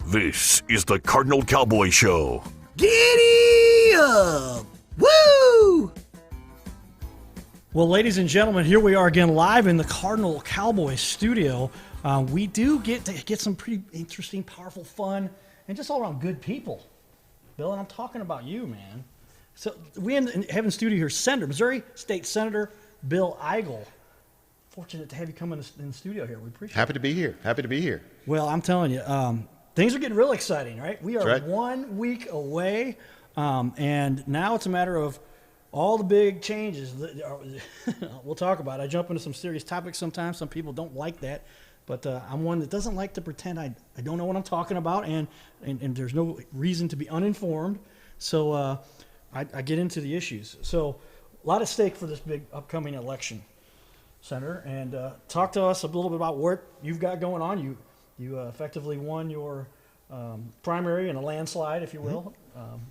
This is the Cardinal Cowboy Show. Giddy up! Woo! Well, ladies and gentlemen, here we are again live in the Cardinal Cowboy studio. We do get to get some pretty interesting, powerful, fun, and just all around good people. Bill, and I'm talking about you, man. So we have in studio here Missouri State Senator Bill Eigel. Fortunate to have you come in the studio here. We appreciate it. Happy to be here. Well, I'm telling you, things are getting real exciting, right? We are right. 1 week away, and now it's a matter of all the big changes. We'll talk about it. I jump into some serious topics sometimes. Some people don't like that, but I'm one that doesn't like to pretend I don't know what I'm talking about, and there's no reason to be uninformed. So I get into the issues. So a lot at stake for this big upcoming election, Senator, and talk to us a little bit about what you've got going on. You effectively won your primary in a landslide, if you will.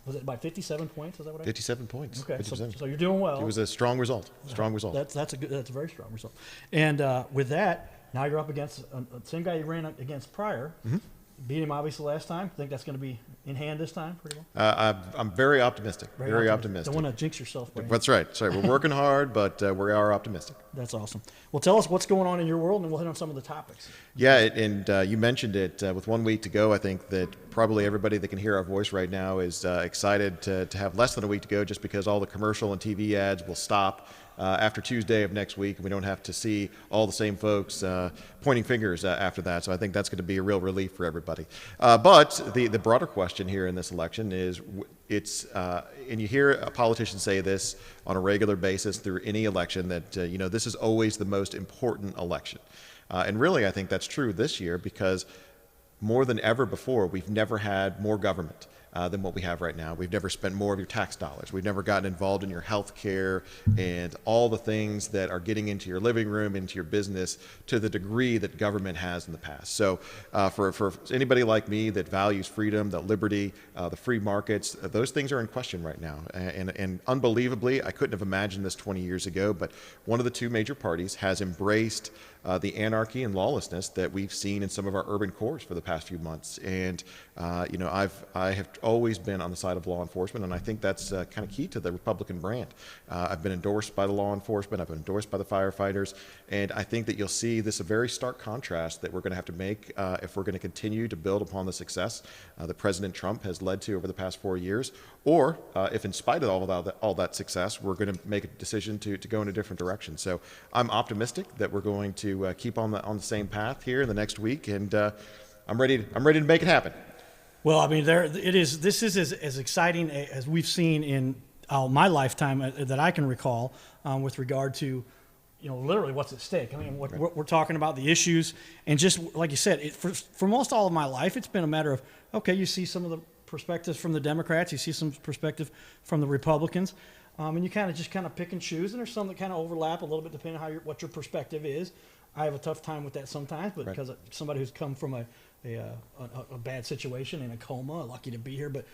Was it by 57 points? Is that what I? 57 points. Okay, so you're doing well. It was a strong result. That's a very strong result. And with that, now you're up against the same guy you ran against prior. Beat him obviously last time. Think that's going to be in hand this time, pretty well. I'm very optimistic. Very optimistic. Don't want to jinx yourself. Brandon. That's right. Sorry, we're working hard, but we are optimistic. That's awesome. Well, tell us what's going on in your world, and we'll hit on some of the topics. Yeah, and you mentioned it. With 1 week to go, I think that probably everybody that can hear our voice right now is excited to have less than a week to go, just because all the commercial and TV ads will stop after Tuesday of next week, and we don't have to see all the same folks pointing fingers after that. So I think that's going to be a real relief for everybody. But the broader question here in this election is, and you hear politicians say this on a regular basis through any election, that this is always the most important election. And really, I think that's true this year, because more than ever before, we've never had more government than what we have right now. We've never spent more of your tax dollars. We've never gotten involved in your health care and all the things that are getting into your living room, into your business, to the degree that government has in the past. So for anybody like me that values freedom, the liberty, the free markets, those things are in question right now. And unbelievably, I couldn't have imagined this 20 years ago, but one of the two major parties has embraced the anarchy and lawlessness that we've seen in some of our urban cores for the past few months. And I have always been on the side of law enforcement, and I think that's kind of key to the Republican brand. I've been endorsed by the law enforcement, I've been endorsed by the firefighters, and I think that you'll see this a very stark contrast that we're going to have to make if we're going to continue to build upon the success that President Trump has led to over the past 4 years, or if in spite of all that success, we're going to make a decision to go in a different direction. So I'm optimistic that we're going to keep on the same path here in the next week, and I'm ready to make it happen. Well, I mean, this is as exciting as we've seen in my lifetime that I can recall with regard to, literally what's at stake. I mean, what we're talking about, the issues, and just like you said, for most all of my life, it's been a matter of, okay, you see some of the perspectives from the Democrats, you see some perspective from the Republicans, and you kind of pick and choose, and there's some that kind of overlap a little bit depending on what your perspective is. I have a tough time with that sometimes, but because somebody who's come from a bad situation in a coma, lucky to be here, but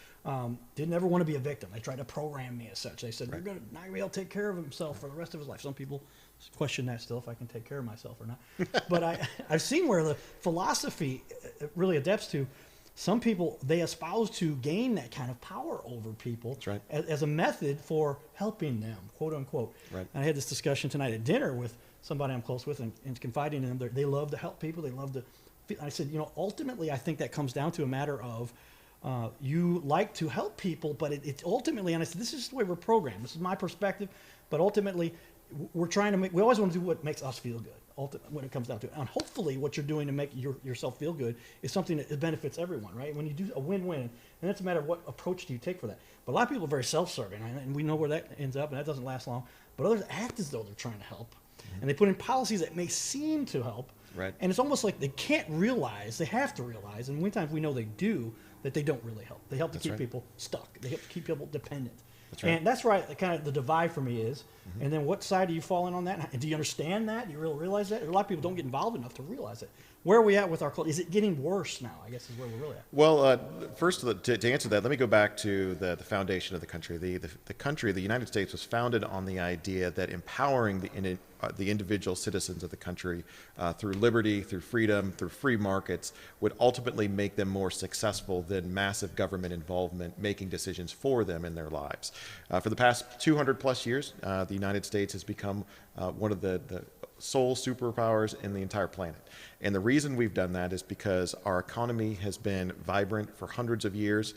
didn't ever want to be a victim. They tried to program me as such. They said, you're not going to be able to take care of himself for the rest of his life. Some people question that still, if I can take care of myself or not. But I've seen where the philosophy really adapts to. Some people, they espouse to gain that kind of power over people as a method for helping them, quote unquote. Right. And I had this discussion tonight at dinner with somebody I'm close with and confiding in them. They love to help people. They love to. I said, ultimately, I think that comes down to a matter of you like to help people, but it's ultimately, and I said, this is the way we're programmed. This is my perspective, but ultimately, we always want to do what makes us feel good. When it comes down to it, and hopefully, what you're doing to make yourself feel good is something that benefits everyone, right? When you do a win-win, and that's a matter of what approach do you take for that. But a lot of people are very self-serving, and we know where that ends up, and that doesn't last long. But others act as though they're trying to help, and they put in policies that may seem to help. Right. And it's almost like they can't realize, they have to realize, and many times we know they do, that they don't really help. They help to keep people stuck. They help to keep people dependent. That's right. And that's right, kind of the divide for me is. And then what side do you fall in on that? And do you understand that? Do you really realize that? A lot of people don't get involved enough to realize it. Where are we at with our culture? Is it getting worse now? I guess is where we're really at. Well, first, to answer that, let me go back to the foundation of the country. The country, the United States, was founded on the idea that empowering the individual citizens of the country through liberty, through freedom, through free markets would ultimately make them more successful than massive government involvement making decisions for them in their lives. For the past 200 plus years, the United States has become one of the sole superpowers in the entire planet. And the reason we've done that is because our economy has been vibrant for hundreds of years,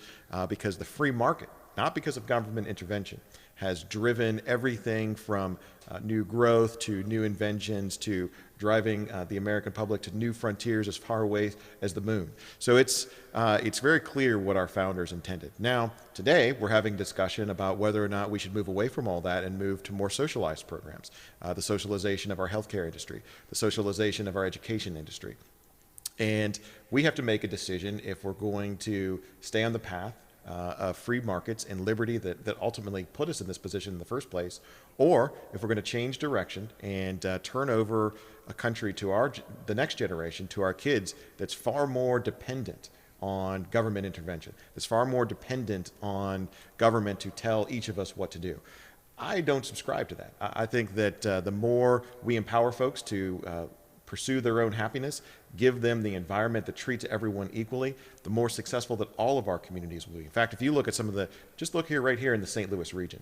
because the free market, not because of government intervention, has driven everything from new growth to new inventions to driving the American public to new frontiers as far away as the moon. So it's very clear what our founders intended. Now, today, we're having discussion about whether or not we should move away from all that and move to more socialized programs, the socialization of our healthcare industry, the socialization of our education industry. And we have to make a decision if we're going to stay on the path of free markets and liberty that ultimately put us in this position in the first place, or if we're going to change direction and turn over a country to the next generation, to our kids, that's far more dependent on government intervention, that's far more dependent on government to tell each of us what to do. I don't subscribe to that. I think that the more we empower folks to pursue their own happiness, give them the environment that treats everyone equally, the more successful that all of our communities will be. In fact, if you look at just look here, right here in the St. Louis region.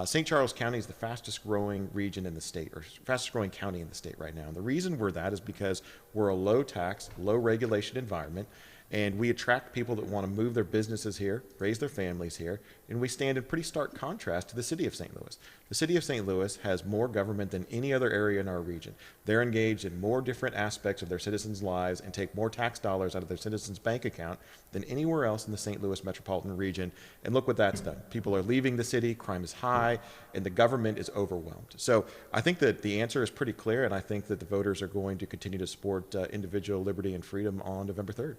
St. Charles County is the fastest growing region in the state, or fastest growing county in the state right now. And the reason we're that is because we're a low tax, low regulation environment, and we attract people that want to move their businesses here, raise their families here, and we stand in pretty stark contrast to the city of St. Louis. The city of St. Louis has more government than any other area in our region. They're engaged in more different aspects of their citizens' lives and take more tax dollars out of their citizens' bank account than anywhere else in the St. Louis metropolitan region. And look what that's done. People are leaving the city, crime is high, and the government is overwhelmed. So I think that the answer is pretty clear, and I think that the voters are going to continue to support individual liberty and freedom on November 3rd.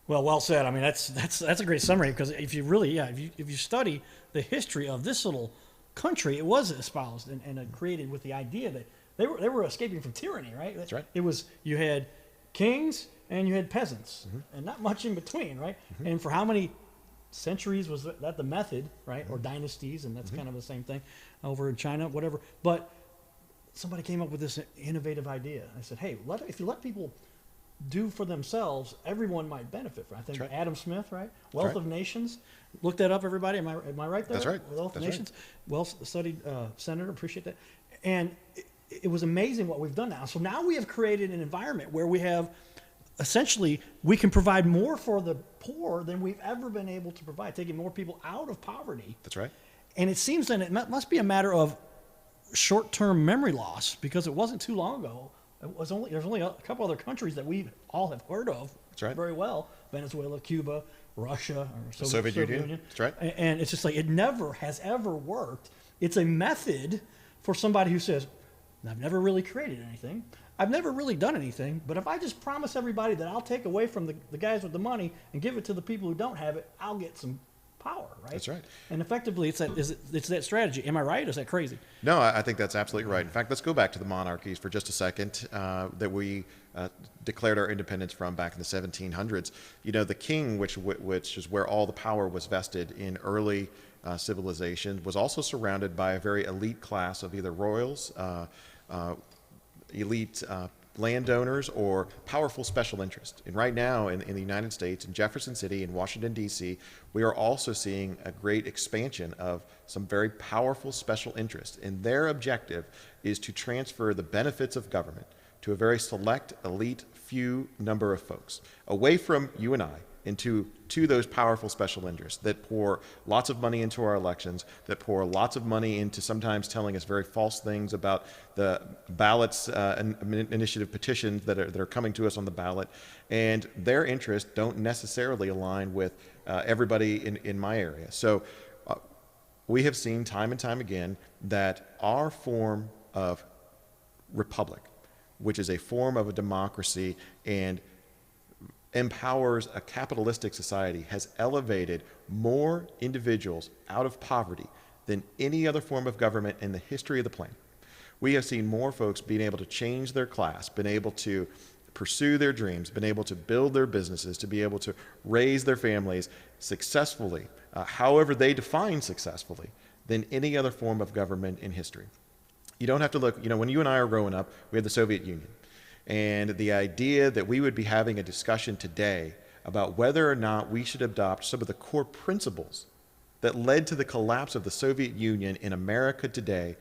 Well said. I mean, that's a great summary, because if you really, if you study the history of this little country, it was espoused and created with the idea that they were escaping from tyranny, right? That's right. It was, you had kings and you had peasants, and not much in between, right? And for how many centuries was that the method, right? Or dynasties, and that's kind of the same thing over in China, whatever. But somebody came up with this innovative idea. I said, hey, if you let people do for themselves, everyone might benefit from it. I think Adam Smith, right? Wealth of Nations. Look that up, everybody. Am I right there? That's right. Wealth of That's Nations. Well-studied senator. Appreciate that. And it was amazing what we've done now. So now we have created an environment where we have, essentially, we can provide more for the poor than we've ever been able to provide, taking more people out of poverty. That's right. And it seems that it must be a matter of short-term memory loss, because it wasn't too long ago. There's only a couple other countries that we all have heard of very well: Venezuela, Cuba, Russia, or Soviet Union. That's right. And it's just like, it never has ever worked. It's a method for somebody who says, I've never really created anything, I've never really done anything, but if I just promise everybody that I'll take away from the guys with the money and give it to the people who don't have it, I'll get some power, right? That's right. And effectively, it's that strategy. Am I right? Or is that crazy? No, I think that's absolutely right. In fact, let's go back to the monarchies for just a second that we declared our independence from back in the 1700s. You know, the king, which is where all the power was vested in early civilization, was also surrounded by a very elite class of either royals, elite landowners, or powerful special interest. And right now in the United States, in Jefferson City, in Washington, D.C., we are also seeing a great expansion of some very powerful special interests. And their objective is to transfer the benefits of government to a very select, elite, few number of folks, away from you and I, into those powerful special interests that pour lots of money into our elections, that pour lots of money into sometimes telling us very false things about the ballots and initiative petitions that are coming to us on the ballot. And their interests don't necessarily align with everybody in my area. So we have seen time and time again that our form of republic, which is a form of a democracy and empowers a capitalistic society, has elevated more individuals out of poverty than any other form of government in the history of the planet. We have seen more folks being able to change their class, been able to pursue their dreams, been able to build their businesses, to be able to raise their families successfully, however they define successfully, than any other form of government in history. You don't have to look, when you and I are growing up, we had the Soviet Union. And the idea that we would be having a discussion today about whether or not we should adopt some of the core principles that led to the collapse of the Soviet Union in America today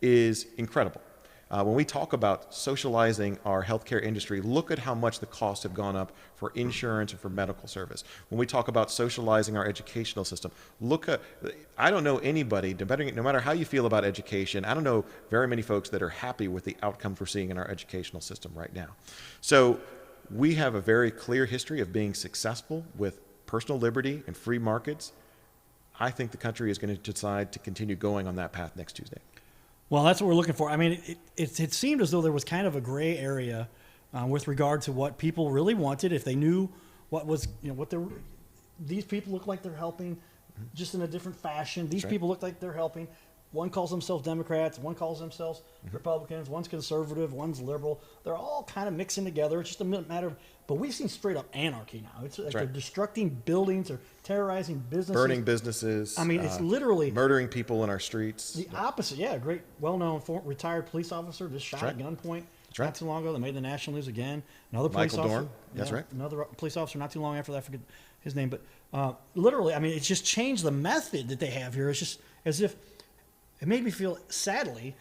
is incredible. When we talk about socializing our healthcare industry, look at how much the costs have gone up for insurance and for medical service. When we talk about socializing our educational system, I don't know anybody, no matter how you feel about education, I don't know very many folks that are happy with the outcomes we're seeing in our educational system right now. So we have a very clear history of being successful with personal liberty and free markets. I think the country is going to decide to continue going on that path next Tuesday. Well, that's what we're looking for. I mean, it seemed as though there was kind of a gray area with regard to what people really wanted. If they knew what was, these people look like they're helping just in a different fashion. These people look like they're helping. One calls themselves Democrats, one calls themselves Republicans, one's conservative, one's liberal. They're all kind of mixing together. It's just a matter of, but we've seen straight up anarchy now. It's like they're destructing buildings or terrorizing businesses. Burning businesses. I mean, it's literally murdering people in our streets. The opposite. Yeah, a great, well-known retired police officer just shot at gunpoint not too long ago. They made the national news again. Another police Michael officer. Dorn. That's right. Another police officer not too long after that. I forget his name. But literally, I mean, it's just changed the method that they have here. It's just as if, it made me feel, sadly,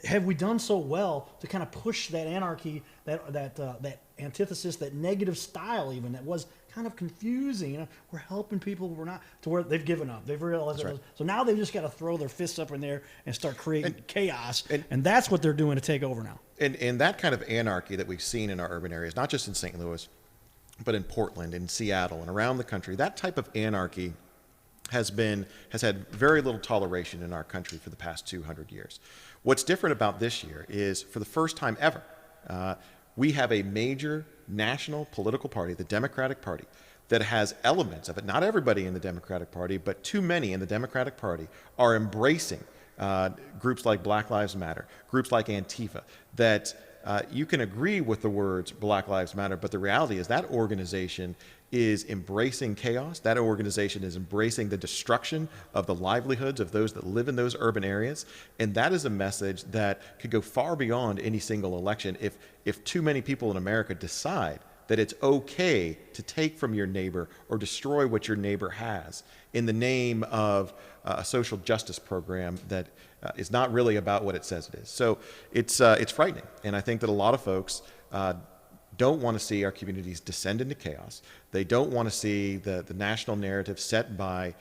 have we done so well to kind of push that anarchy, that antithesis, that negative style even that was kind of confusing. We're helping people, we're not, to where they've given up. They've realized it. So now they've just got to throw their fists up in there and start creating chaos. And that's what they're doing to take over now. And that kind of anarchy that we've seen in our urban areas, not just in St. Louis, but in Portland, in Seattle, and around the country, that type of anarchy has had very little toleration in our country for the past 200 years. What's different about this year is, for the first time ever, we have a major national political party, the Democratic Party, that has elements of it. Not everybody in the Democratic Party, but too many in the Democratic Party are embracing groups like Black Lives Matter, groups like Antifa, that you can agree with the words Black Lives Matter, but the reality is that organization is embracing chaos. That organization is embracing the destruction of the livelihoods of those that live in those urban areas. And that is a message that could go far beyond any single election if too many people in America decide that it's okay to take from your neighbor or destroy what your neighbor has in the name of a social justice program that is not really about what it says it is. So it's frightening. And I think that a lot of folks don't want to see our communities descend into chaos. They don't want to see the national narrative set by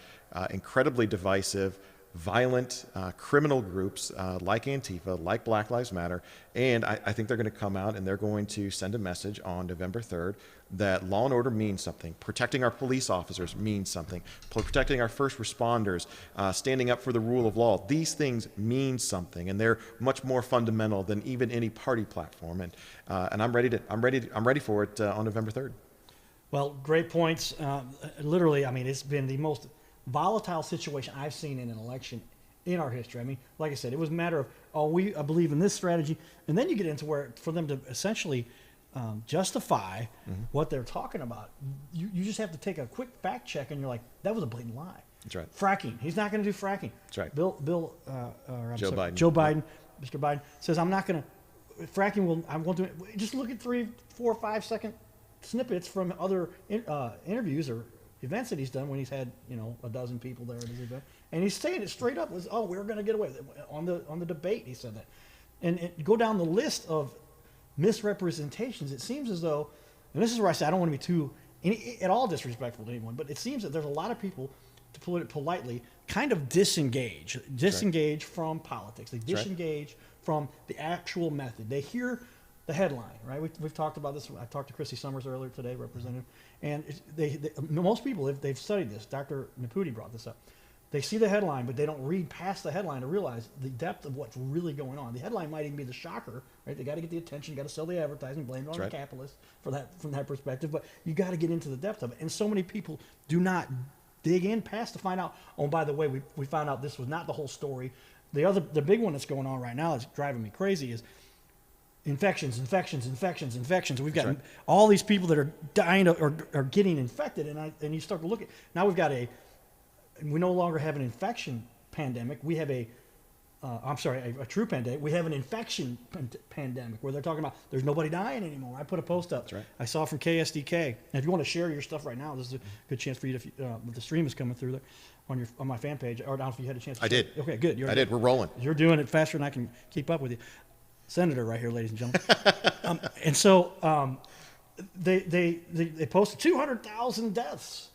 incredibly divisive, violent, criminal groups like Antifa, like Black Lives Matter. And I think they're going to come out and they're going to send a message on November 3rd that law and order means something. Protecting our police officers means something. Protecting our first responders, standing up for the rule of law. These things mean something, and they're much more fundamental than even any party platform. And I'm ready for it on November 3rd. Well, great points. Literally, I mean, it's been the most volatile situation I've seen in an election in our history. I mean, like I said, it was a matter of, I believe in this strategy. And then you get into where, for them to essentially justify what they're talking about, you just have to take a quick fact check and you're like, that was a blatant lie. That's right. Fracking. He's not going to do fracking. That's right. Joe Biden, Mr. Biden says, I'm not going to, fracking I won't do it. Just look at 3, 4, 5 second snippets from other interviews or events that he's done when he's had a dozen people there at his event, and he's saying it straight up. We're going to get away on the debate. He said that, and go down the list of misrepresentations. It seems as though, and this is where I say I don't want to be too at all disrespectful to anyone, but it seems that there's a lot of people, to put it politely, kind of disengage from politics. They disengage from the actual method. They hear the headline, right? We've talked about this. I talked to Christy Summers earlier today, representative, and most people, if they've studied this, Dr. Naputi brought this up, they see the headline, but they don't read past the headline to realize the depth of what's really going on. The headline might even be the shocker, right? They got to get the attention, got to sell the advertising, blame it on the capitalists from that perspective, but you got to get into the depth of it. And so many people do not dig in past to find out, by the way, we found out this was not the whole story. The big one that's going on right now that's driving me crazy is infections. We've got all these people that are dying or are getting infected, and you start to look at now we no longer have an infection pandemic. We have a true pandemic. We have an infection pandemic where they're talking about there's nobody dying anymore. I put a post up. That's right. I saw from KSDK. And if you want to share your stuff right now, this is a good chance for you to. The stream is coming through there on my fan page. Or I don't know if you had a chance. I did. Okay, good. I did. We're rolling. You're doing it faster than I can keep up with you. Senator right here, ladies and gentlemen. And so they posted 200,000 deaths,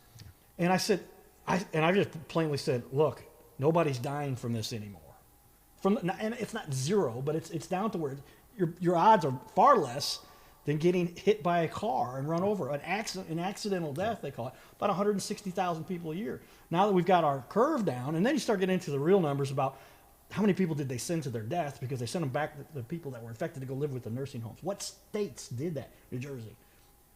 and I just plainly said, look, nobody's dying from this anymore. And it's not zero, but it's down to where your odds are far less than getting hit by a car and run over. An accidental death, they call it, about 160,000 people a year. Now that we've got our curve down, and then you start getting into the real numbers about how many people did they send to their death because they sent them back, the people that were infected, to go live with the nursing homes. What states did that? New Jersey,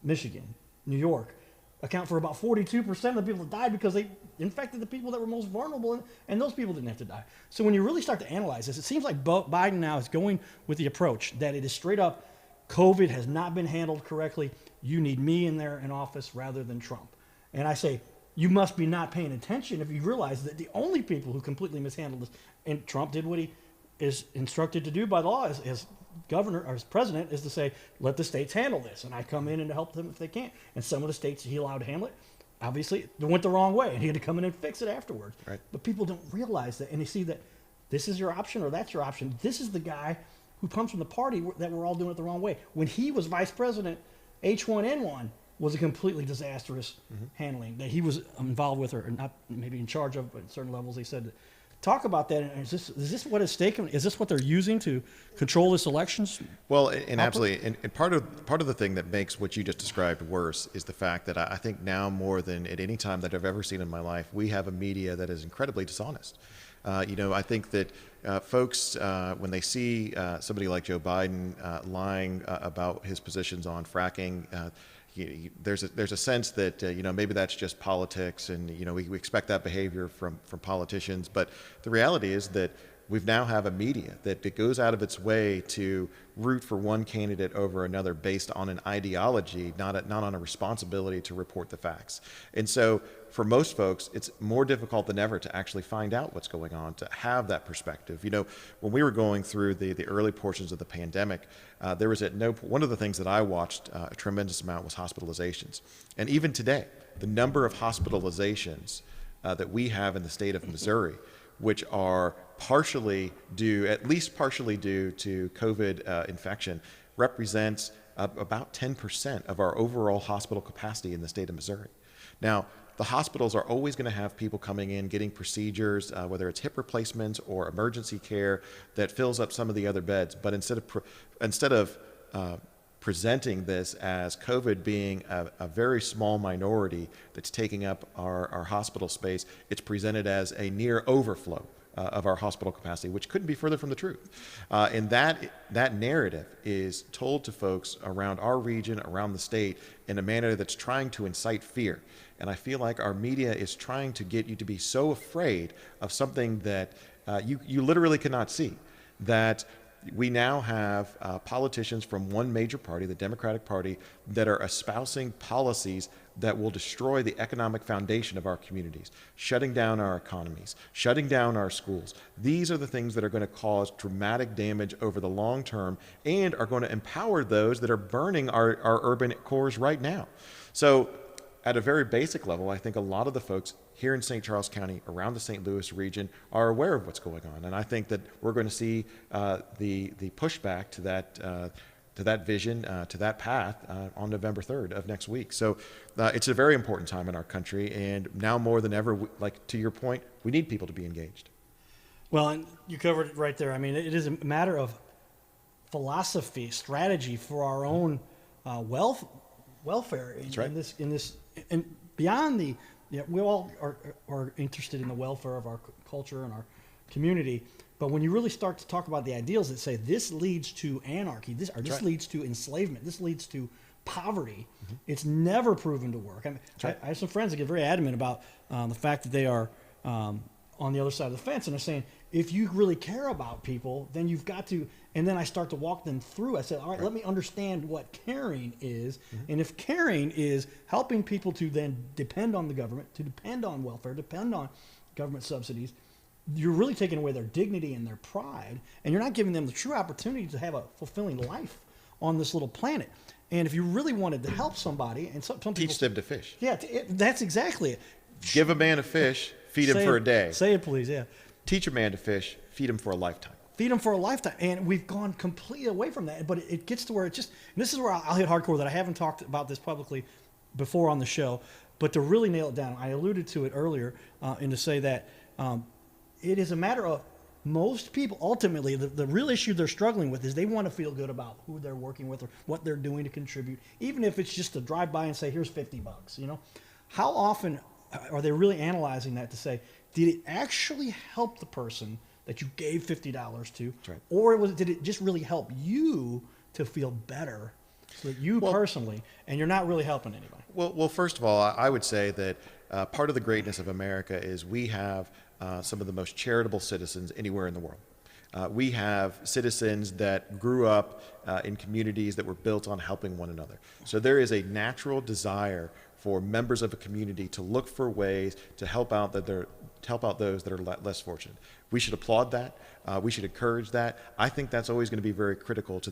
Michigan, New York account for about 42% of the people that died because they infected the people that were most vulnerable, and those people didn't have to die. So when you really start to analyze this, it seems like Biden now is going with the approach that it is straight up, COVID has not been handled correctly. You need me in there in office rather than Trump. And I say, you must be not paying attention if you realize that the only people who completely mishandled this, and Trump did what he is instructed to do by law as governor or as president, is to say, let the states handle this, and I come in and help them if they can. And some of the states he allowed to handle it, obviously, they went the wrong way, and he had to come in and fix it afterwards. Right. But people don't realize that, and they see that this is your option or that's your option. This is the guy who comes from the party that we're all doing it the wrong way. When he was vice president, H1N1 was a completely disastrous handling that he was involved with, or not maybe in charge of, but at certain levels they said. Talk about that. Is this what is taken? Is this what they're using to control this elections? Well, and absolutely. And part of the thing that makes what you just described worse is the fact that I think now more than at any time that I've ever seen in my life, we have a media that is incredibly dishonest. I think that folks, when they see somebody like Joe Biden lying about his positions on fracking, there's a sense that maybe that's just politics, and we expect that behavior from politicians. But the reality is that we've now have a media that goes out of its way to root for one candidate over another based on an ideology, not on a responsibility to report the facts. And so for most folks, it's more difficult than ever to actually find out what's going on, to have that perspective. When we were going through the early portions of the pandemic, there was one of the things that I watched a tremendous amount was hospitalizations. And even today, the number of hospitalizations that we have in the state of Missouri, which are at least partially due to COVID infection, represents about 10% of our overall hospital capacity in the state of Missouri. Now, the hospitals are always going to have people coming in, getting procedures, whether it's hip replacements or emergency care, that fills up some of the other beds. But instead of presenting this as COVID being a very small minority that's taking up our hospital space, it's presented as a near overflow of our hospital capacity, which couldn't be further from the truth. And that narrative is told to folks around our region, around the state, in a manner that's trying to incite fear. And I feel like our media is trying to get you to be so afraid of something that you literally cannot see, that we now have politicians from one major party, the Democratic Party, that are espousing policies that will destroy the economic foundation of our communities, shutting down our economies, shutting down our schools. These are the things that are going to cause dramatic damage over the long term and are going to empower those that are burning our urban cores right now. So at a very basic level, I think a lot of the folks here in St. Charles County, around the St. Louis region, are aware of what's going on. And I think that we're going to see the pushback to that vision, to that path on November 3rd of next week. So it's a very important time in our country. And now more than ever, like to your point, we need people to be engaged. Well, and you covered it right there. I mean, it is a matter of philosophy, strategy for our own welfare in this, and beyond the. Yeah, we all are interested in the welfare of our culture and our community, but when you really start to talk about the ideals that say this leads to anarchy, this leads to enslavement, this leads to poverty, it's never proven to work. I mean, I have some friends that get very adamant about the fact that they are on the other side of the fence, and they're saying, if you really care about people, then you've got to. And then I start to walk them through. I said, all right, let me understand what caring is. And if caring is helping people to then depend on the government, to depend on welfare, depend on government subsidies, you're really taking away their dignity and their pride, and you're not giving them the true opportunity to have a fulfilling life on this little planet. And if you really wanted to help somebody, and some people Teach them to fish. Yeah, that's exactly it. Give a man a fish, feed him for a day. Say it, please. Yeah. Teach a man to fish, feed him for a lifetime. Feed them for a lifetime. And we've gone completely away from that. But it gets to where it just, and this is where I'll hit hardcore, that I haven't talked about this publicly before on the show, but to really nail it down, I alluded to it earlier, and to say that it is a matter of most people, ultimately, the real issue they're struggling with is they want to feel good about who they're working with or what they're doing to contribute, even if it's just to drive by and say, here's $50, you know? How often are they really analyzing that to say, did it actually help the person that you gave $50 to, right, or did it just really help you to feel better, so that you personally, and you're not really helping anybody? Well, first of all, I would say that part of the greatness of America is we have some of the most charitable citizens anywhere in the world. We have citizens that grew up in communities that were built on helping one another. So there is a natural desire for members of a community to look for ways to help out those that are less fortunate. We should applaud that. We should encourage that. I think that's always going to be very critical to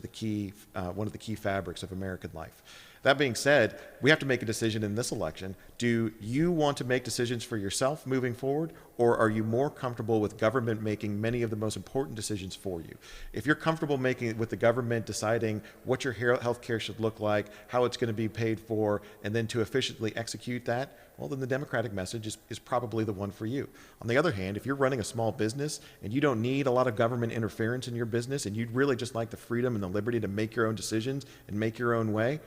one of the key fabrics of American life. That being said, we have to make a decision in this election. Do you want to make decisions for yourself moving forward, or are you more comfortable with government making many of the most important decisions for you? If you're comfortable making with the government deciding what your health care should look like, how it's going to be paid for, and then to efficiently execute that, well, then the Democratic message is probably the one for you. On the other hand, if you're running a small business and you don't need a lot of government interference in your business, and you'd really just like the freedom and the liberty to make your own decisions and make your own way,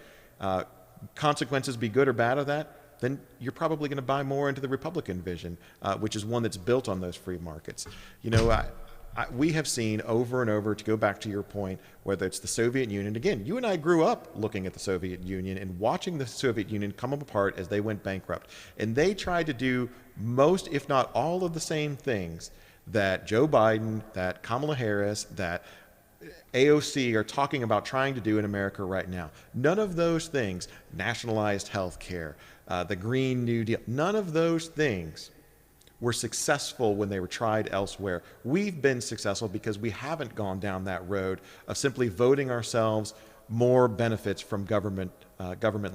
consequences be good or bad of that, then you're probably going to buy more into the Republican vision, which is one that's built on those free markets. You know, we have seen over and over, to go back to your point, whether it's the Soviet Union. Again, you and I grew up looking at the Soviet Union and watching the Soviet Union come apart as they went bankrupt. And they tried to do most, if not all, of the same things that Joe Biden, that Kamala Harris, that AOC are talking about trying to do in America right now. None of those things, nationalized health care, the Green New Deal, none of those things were successful when they were tried elsewhere. We've been successful because we haven't gone down that road of simply voting ourselves more benefits from government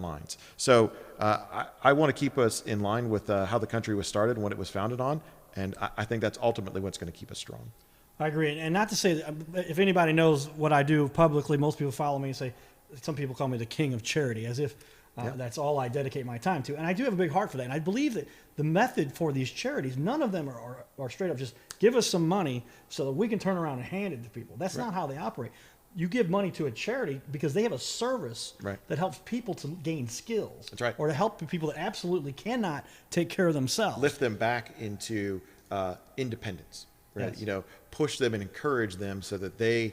lines. So I want to keep us in line with how the country was started and what it was founded on, and I think that's ultimately what's going to keep us strong. I agree. And not to say that, if anybody knows what I do publicly, most people follow me and say, some people call me the king of charity, as if that's all I dedicate my time to. And I do have a big heart for that. And I believe that the method for these charities, none of them are straight up just give us some money so that we can turn around and hand it to people. That's not how they operate. You give money to a charity because they have a service that helps people to gain skills. That's right. Or to help people that absolutely cannot take care of themselves. Lift them back into independence. Right? Yes. You know, push them and encourage them so that they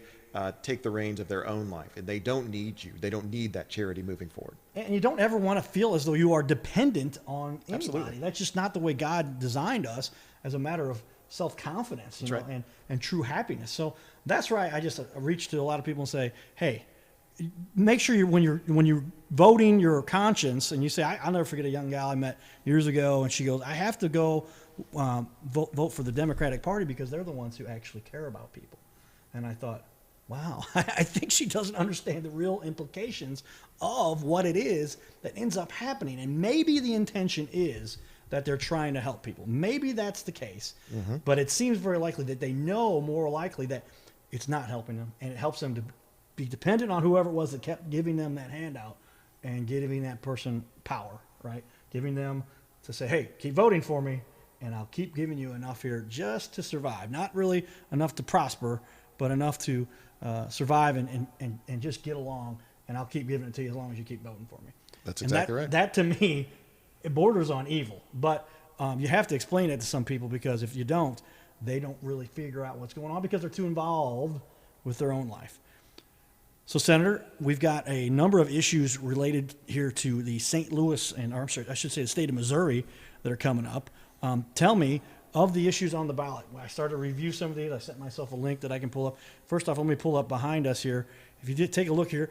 take the reins of their own life, and they don't need you. They don't need that charity moving forward. And you don't ever want to feel as though you are dependent on anybody. Absolutely. That's just not the way God designed us, as a matter of self-confidence, you know, and true happiness. So that's why I just reach to a lot of people and say, hey, make sure when you're voting your conscience, and you say, I'll never forget a young gal I met years ago, and she goes, I have to go vote for the Democratic Party because they're the ones who actually care about people. And I thought, wow, I think she doesn't understand the real implications of what it is that ends up happening. And maybe the intention is that they're trying to help people. Maybe that's the case. Mm-hmm. But it seems very likely that they know, more likely, that it's not helping them, and it helps them to be dependent on whoever it was that kept giving them that handout and giving that person power, right? Giving them to say, hey, keep voting for me, and I'll keep giving you enough here just to survive. Not really enough to prosper, but enough to survive and just get along, and I'll keep giving it to you as long as you keep voting for me. That's exactly right. That, to me, it borders on evil. But you have to explain it to some people, because if you don't, they don't really figure out what's going on because they're too involved with their own life. So, Senator, we've got a number of issues related here to the St. Louis, or I should say the state of Missouri, that are coming up. Tell me, of the issues on the ballot. When I started to review some of these, I sent myself a link that I can pull up. First off, let me pull up behind us here. If you did take a look here,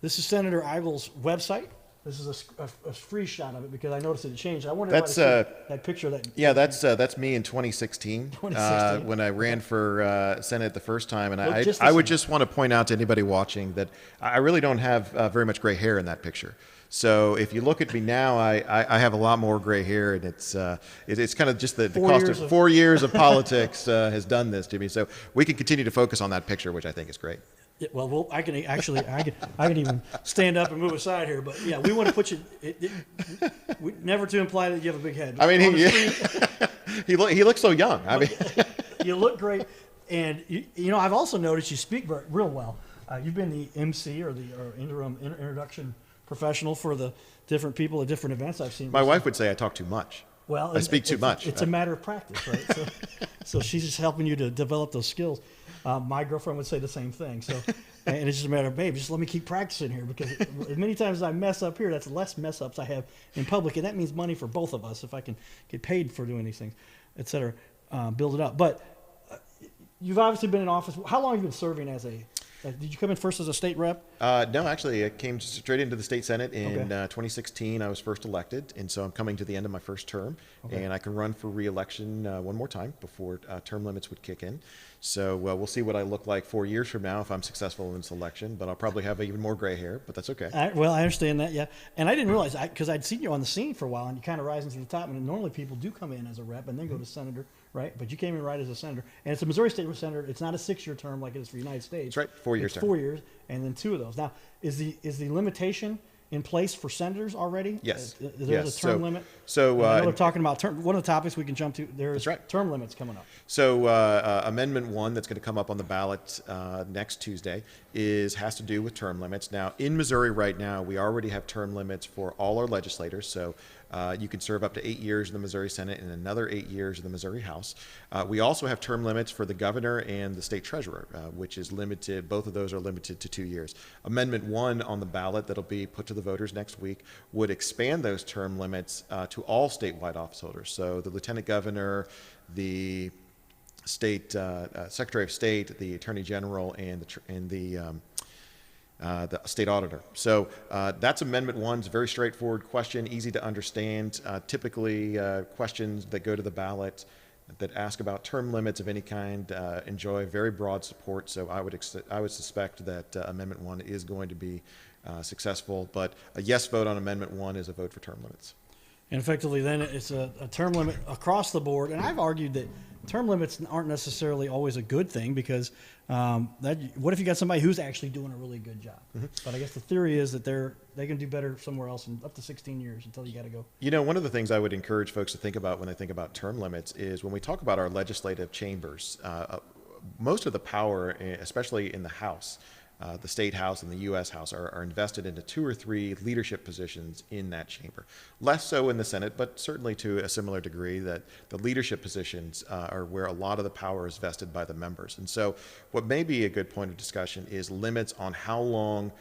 this is Senator Eigel's website. This is a free shot of it because I noticed it changed. I wonder That's that picture. That's me in 2016, 2016. when I ran for Senate the first time, and Look I would just want to point out to anybody watching that I really don't have very much gray hair in that picture. So if you look at me now, I have a lot more gray hair, and it's kind of just the cost of 4 years of politics has done this to me. So we can continue to focus on that picture, which I think is great. Yeah, well, I can even stand up and move aside here, but yeah, we want to put you. Never to imply that you have a big head. I mean, he looks so young. I mean, you look great, and you know I've also noticed you speak real well. You've been the MC or interim introduction professional for the different people at different events I've seen. My wife would say I talk too much. Well, I speak too much. It's a matter of practice, right? So she's just helping you to develop those skills. My girlfriend would say the same thing. So, and it's just a matter of, babe, just let me keep practicing here because as many times as I mess up here, that's less mess ups I have in public, and that means money for both of us if I can get paid for doing these things, et cetera. Build it up. But you've obviously been in office. How long have you been serving as a? Did you come in first as a state rep? No, actually, I came straight into the state senate in 2016. I was first elected, and so I'm coming to the end of my first term, and I can run for re-election one more time before term limits would kick in. So we'll see what I look like 4 years from now if I'm successful in this election, but I'll probably have even more gray hair, but that's okay. I understand that, yeah. And I didn't realize, because I'd seen you on the scene for a while, and you kind of rising to the top, and normally people do come in as a rep and then go to senator, right? But you came in right as a senator. And it's a Missouri State Senator. It's not a 6-year term like it is for the United States. That's right, 4 years. It's 4 years, and then 2 of those. Now, is the limitation in place for senators already? Yes. There's a term limit? So I know they're talking about one of the topics we can jump to. There's right. term limits coming up. So Amendment 1 that's going to come up on the ballot next Tuesday has to do with term limits. Now, in Missouri right now, we already have term limits for all our legislators. So you can serve up to 8 years in the Missouri Senate and another 8 years in the Missouri House. We also have term limits for the governor and the state treasurer, which is limited. Both of those are limited to 2 years. Amendment 1 on the ballot that'll be put to the voters next week would expand those term limits to all statewide office holders. So the lieutenant governor, the state secretary of state, the attorney general, and the state auditor. So that's Amendment 1. It's a very straightforward question, easy to understand. Typically, questions that go to the ballot that ask about term limits of any kind enjoy very broad support. So I would suspect that Amendment 1 is going to be successful. But a yes vote on Amendment 1 is a vote for term limits. And effectively, then it's a term limit across the board. And I've argued that term limits aren't necessarily always a good thing because what if you got somebody who's actually doing a really good job? Mm-hmm. But I guess the theory is that they can do better somewhere else in up to 16 years until you got to go. You know, one of the things I would encourage folks to think about when they think about term limits is when we talk about our legislative chambers, most of the power, especially in the House, the state house and the U.S. House are invested into 2 or 3 leadership positions in that chamber. Less so in the Senate, but certainly to a similar degree that the leadership positions are where a lot of the power is vested by the members. And so what may be a good point of discussion is limits on how long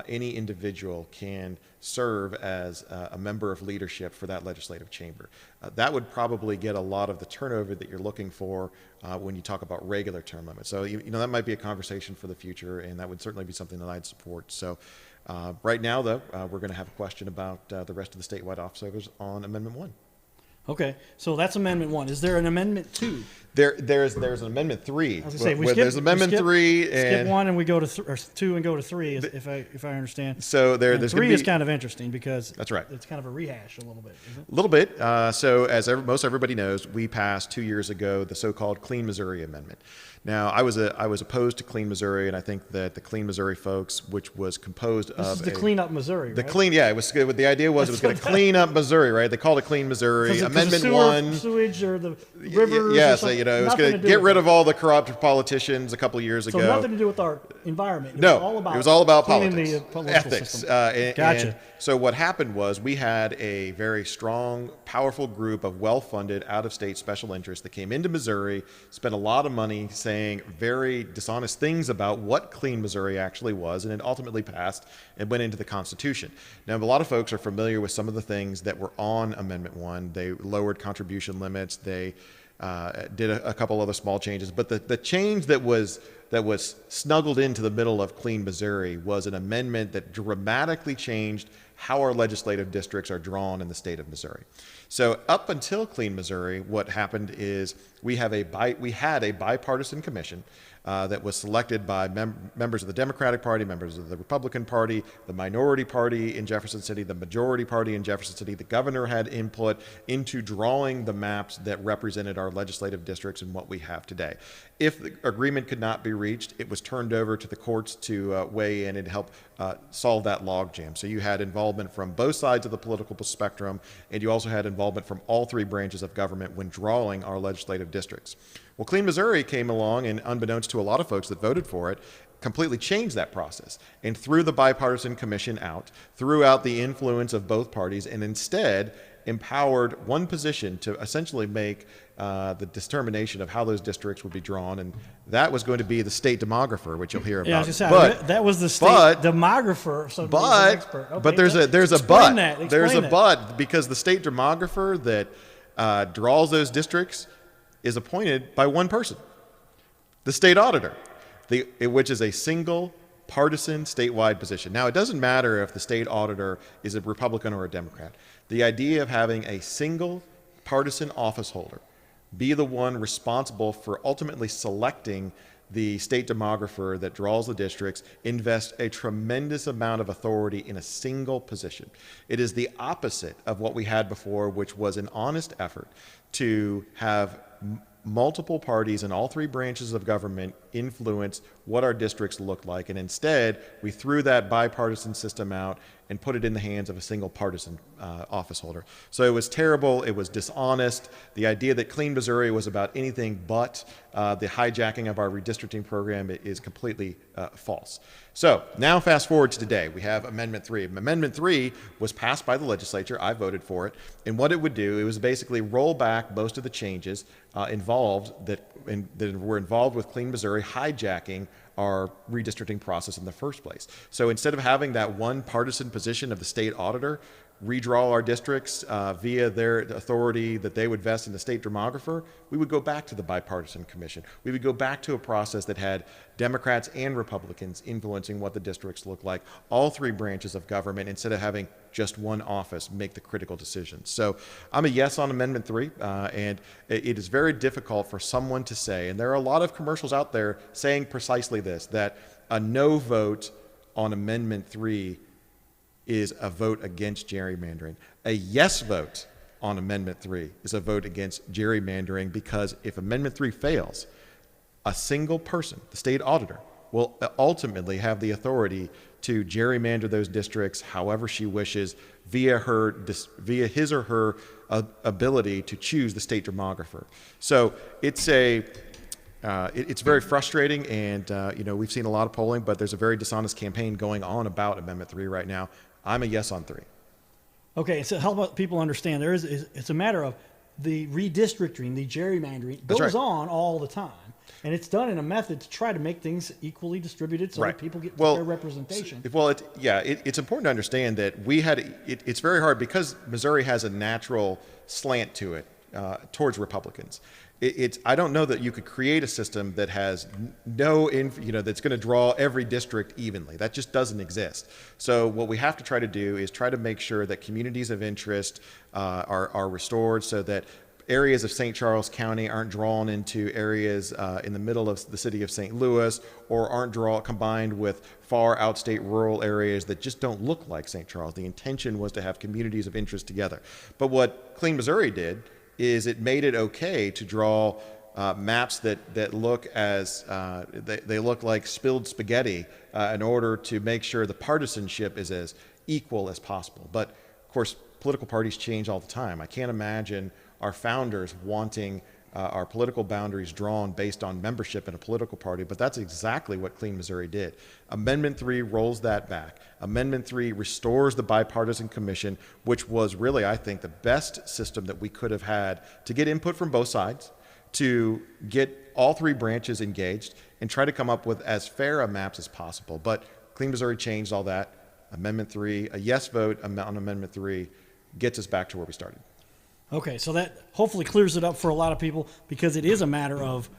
any individual can serve as a member of leadership for that legislative chamber. That would probably get a lot of the turnover that you're looking for when you talk about regular term limits. So you know that might be a conversation for the future, and that would certainly be something that I'd support. So right now, though, we're going to have a question about the rest of the statewide office holders on Amendment 1. Okay, so that's Amendment 1. Is there an Amendment 2? There's an Amendment 3. I was gonna say, there's Amendment 3 and skip 1 and we go to 2 and go to 3 if I understand. So there's 3 is kind of interesting because that's right. It's kind of a rehash a little bit, isn't it? A little bit. So as most everybody knows, we passed 2 years ago the so-called Clean Missouri Amendment. Now, I was opposed to Clean Missouri, and I think that the Clean Missouri folks, which was composed this is the Clean Up Missouri, right? It was good. The idea was it was going to clean up Missouri, right? They called it Clean Missouri. Amendment 1. Sewage or the rivers. Yeah, so it was going to get rid of all the corrupt politicians a couple years ago. So nothing to do with our environment. It was all about politics, ethics. Gotcha. And so what happened was we had a very strong, powerful group of well-funded, out-of-state special interests that came into Missouri, spent a lot of money saying very dishonest things about what Clean Missouri actually was, and it ultimately passed and went into the Constitution. Now, a lot of folks are familiar with some of the things that were on Amendment 1. They lowered contribution limits. They did a couple other small changes. But the change that was snuggled into the middle of Clean Missouri was an amendment that dramatically changed how our legislative districts are drawn in the state of Missouri. So up until Clean Missouri, what happened is we had a bipartisan commission that was selected by members of the Democratic Party, members of the Republican Party, the minority party in Jefferson City, the majority party in Jefferson City. The governor had input into drawing the maps that represented our legislative districts and what we have today. If the agreement could not be reached, it was turned over to the courts to weigh in and help solve that logjam. So you had involvement from both sides of the political spectrum, and you also had involvement from all three branches of government when drawing our legislative districts. Well, Clean Missouri came along, and unbeknownst to a lot of folks that voted for it, completely changed that process and threw the bipartisan commission out, threw out the influence of both parties, and instead empowered one position to essentially make the determination of how those districts would be drawn, and that was going to be the state demographer, which you'll hear about. Yeah, I was just saying, that was the state demographer. So but there's a but. There's a but, because the state demographer that draws those districts is appointed by one person, the state auditor, which is a single partisan statewide position. Now, it doesn't matter if the state auditor is a Republican or a Democrat. The idea of having a single partisan office holder be the one responsible for ultimately selecting the state demographer that draws the districts invests a tremendous amount of authority in a single position. It is the opposite of what we had before, which was an honest effort to have multiple parties in all three branches of government influence what our districts look like. And instead, we threw that bipartisan system out and put it in the hands of a single partisan office holder. So it was terrible. It was dishonest. The idea that Clean Missouri was about anything but the hijacking of our redistricting program is completely false. So now fast forward to today. We have Amendment 3. Amendment 3 was passed by the legislature. I voted for it. And what it would do, it was basically roll back most of the changes involved that were involved with Clean Missouri hijacking our redistricting process in the first place. So instead of having that one partisan position of the state auditor redraw our districts via their authority that they would vest in the state demographer, we would go back to the bipartisan commission. We would go back to a process that had Democrats and Republicans influencing what the districts look like, all three branches of government, instead of having just one office make the critical decisions. So I'm a yes on Amendment 3, and it is very difficult for someone to say, and there are a lot of commercials out there saying precisely this, that a no vote on Amendment 3 is a vote against gerrymandering. A yes vote on Amendment 3 is a vote against gerrymandering, because if Amendment 3 fails, a single person, the state auditor, will ultimately have the authority to gerrymander those districts however she wishes via his or her ability to choose the state demographer. So it's very frustrating, and we've seen a lot of polling, but there's a very dishonest campaign going on about Amendment 3 right now. I'm a yes on 3. Okay, so help people understand. It's a matter of the redistricting, the gerrymandering goes on all the time, and it's done in a method to try to make things equally distributed so that people get fair representation. It's important to understand that it's very hard because Missouri has a natural slant to it towards Republicans. I don't know that you could create a system that has that's going to draw every district evenly. That just doesn't exist. So what we have to try to do is try to make sure that communities of interest are restored, so that areas of St. Charles County aren't drawn into areas in the middle of the city of St. Louis, or aren't combined with far outstate rural areas that just don't look like St. Charles. The intention was to have communities of interest together. But what Clean Missouri did is it made it okay to draw maps that look as they look like spilled spaghetti in order to make sure the partisanship is as equal as possible. But of course, political parties change all the time. I can't imagine our founders wanting our political boundaries drawn based on membership in a political party, but that's exactly what Clean Missouri did. Amendment 3 rolls that back. Amendment 3 restores the bipartisan commission, which was really, I think, the best system that we could have had to get input from both sides, to get all three branches engaged, and try to come up with as fair a maps as possible. But Clean Missouri changed all that. Amendment 3, a yes vote on Amendment 3, gets us back to where we started. Okay, so that hopefully clears it up for a lot of people, because it is a matter of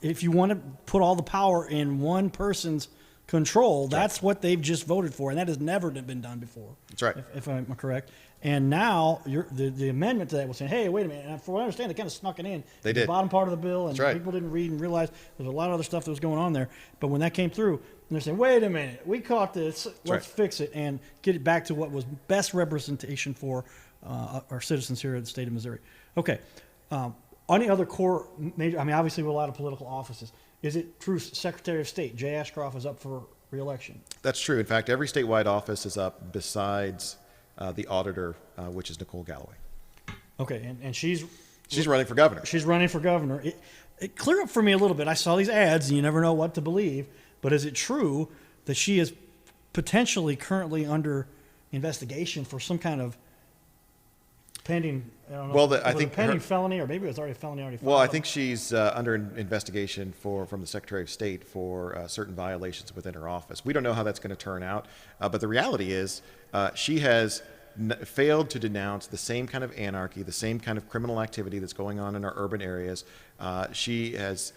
if you want to put all the power in one person's control, that's what they've just voted for, and that has never been done before. That's right. If I'm correct. And now the amendment to that was saying, hey, wait a minute. And from what I understand, they kind of snuck it in. They did. The bottom part of the bill, and That's right. people didn't read and realize there's a lot of other stuff that was going on there. But when that came through, they're saying, wait a minute, we caught this. Let's fix it and get it back to what was best representation for our citizens here in the state of Missouri. Okay. Any other core major, I mean, obviously with a lot of political offices, is it true Secretary of State Jay Ashcroft is up for re-election? That's true. In fact, every statewide office is up besides the auditor, which is Nicole Galloway. Okay, and she's running for governor. She's running for governor. It cleared up for me a little bit. I saw these ads, and you never know what to believe. But is it true that she is potentially currently under investigation for some kind of pending? I don't know. Well, I think pending felony, or maybe it was already a felony already. Well, I think she's under investigation from the Secretary of State for certain violations within her office. We don't know how that's going to turn out, but the reality is she has failed to denounce the same kind of anarchy, the same kind of criminal activity that's going on in our urban areas. She has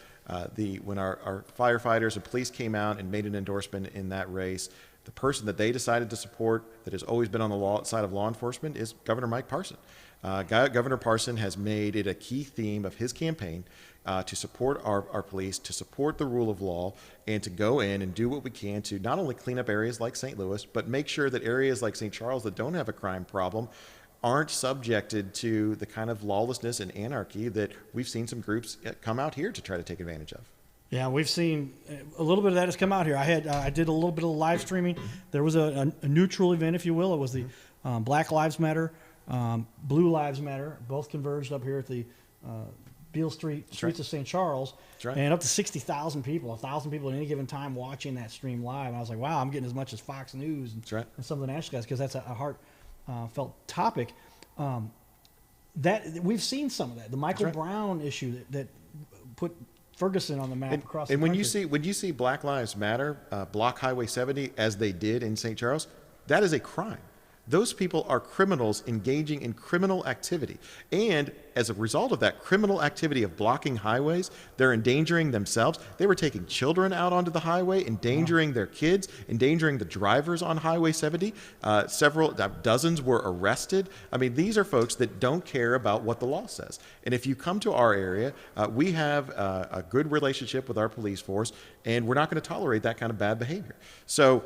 when our firefighters and police came out and made an endorsement in that race, the person that they decided to support that has always been on the side of law enforcement is Governor Mike Parson. Governor Parson has made it a key theme of his campaign to support our police, to support the rule of law, and to go in and do what we can to not only clean up areas like St. Louis, but make sure that areas like St. Charles that don't have a crime problem aren't subjected to the kind of lawlessness and anarchy that we've seen some groups come out here to try to take advantage of. Yeah, we've seen a little bit of that has come out here. I did a little bit of live streaming. There was a neutral event, if you will. It was the Black Lives Matter, Blue Lives Matter, both converged up here at the Beale streets of St. Charles, and up to 60,000 people, 1,000 people at any given time watching that stream live. And I was like, wow, I'm getting as much as Fox News and some of the national guys, because that's a heartfelt topic. That we've seen some of that. The Michael Brown issue that put Ferguson on the map across the country. And when you see Black Lives Matter block Highway 70 as they did in St. Charles, that is a crime. Those people are criminals engaging in criminal activity. And as a result of that criminal activity of blocking highways, they're endangering themselves. They were taking children out onto the highway, endangering their kids, endangering the drivers on Highway 70. Dozens were arrested. I mean, these are folks that don't care about what the law says. And if you come to our area, we have a good relationship with our police force, and we're not going to tolerate that kind of bad behavior. So,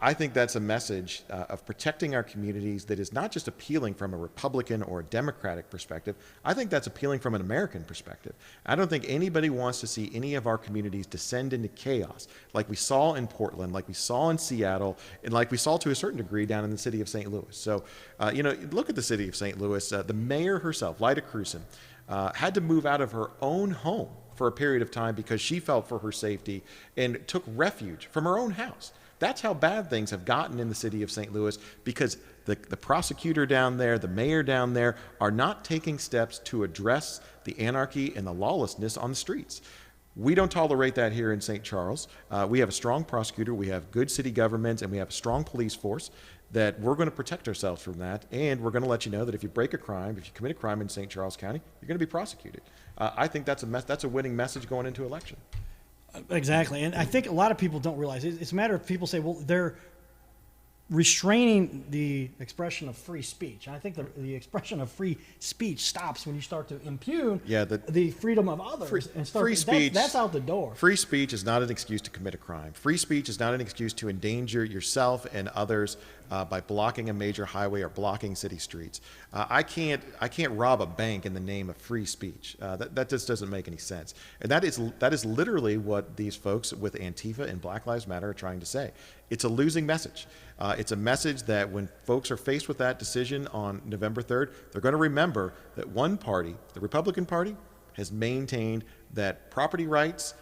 I think that's a message of protecting our communities that is not just appealing from a Republican or a Democratic perspective. I think that's appealing from an American perspective. I don't think anybody wants to see any of our communities descend into chaos like we saw in Portland, like we saw in Seattle, and like we saw to a certain degree down in the city of St. Louis. So, look at the city of St. Louis. The mayor herself, Lyda Crewson, had to move out of her own home for a period of time because she felt for her safety and took refuge from her own house. That's how bad things have gotten in the city of St. Louis, because the prosecutor down there, the mayor down there, are not taking steps to address the anarchy and the lawlessness on the streets. We don't tolerate that here in St. Charles. We have a strong prosecutor, we have good city government, and we have a strong police force that we're going to protect ourselves from that, and we're going to let you know that if you break a crime, if you commit a crime in St. Charles County, you're going to be prosecuted. I think that's a winning message going into election. Exactly. And I think a lot of people don't realize it's a matter of people say, well, they're restraining the expression of free speech. And I think the expression of free speech stops when you start to impugn the freedom of others. Free speech, that's out the door. Free speech is not an excuse to commit a crime. Free speech is not an excuse to endanger yourself and others by blocking a major highway or blocking city streets. I can't rob a bank in the name of free speech. That just doesn't make any sense. And that is literally what these folks with Antifa and Black Lives Matter are trying to say. It's a losing message. It's a message that when folks are faced with that decision on November 3rd, they're going to remember that one party, the Republican Party, has maintained that property rights,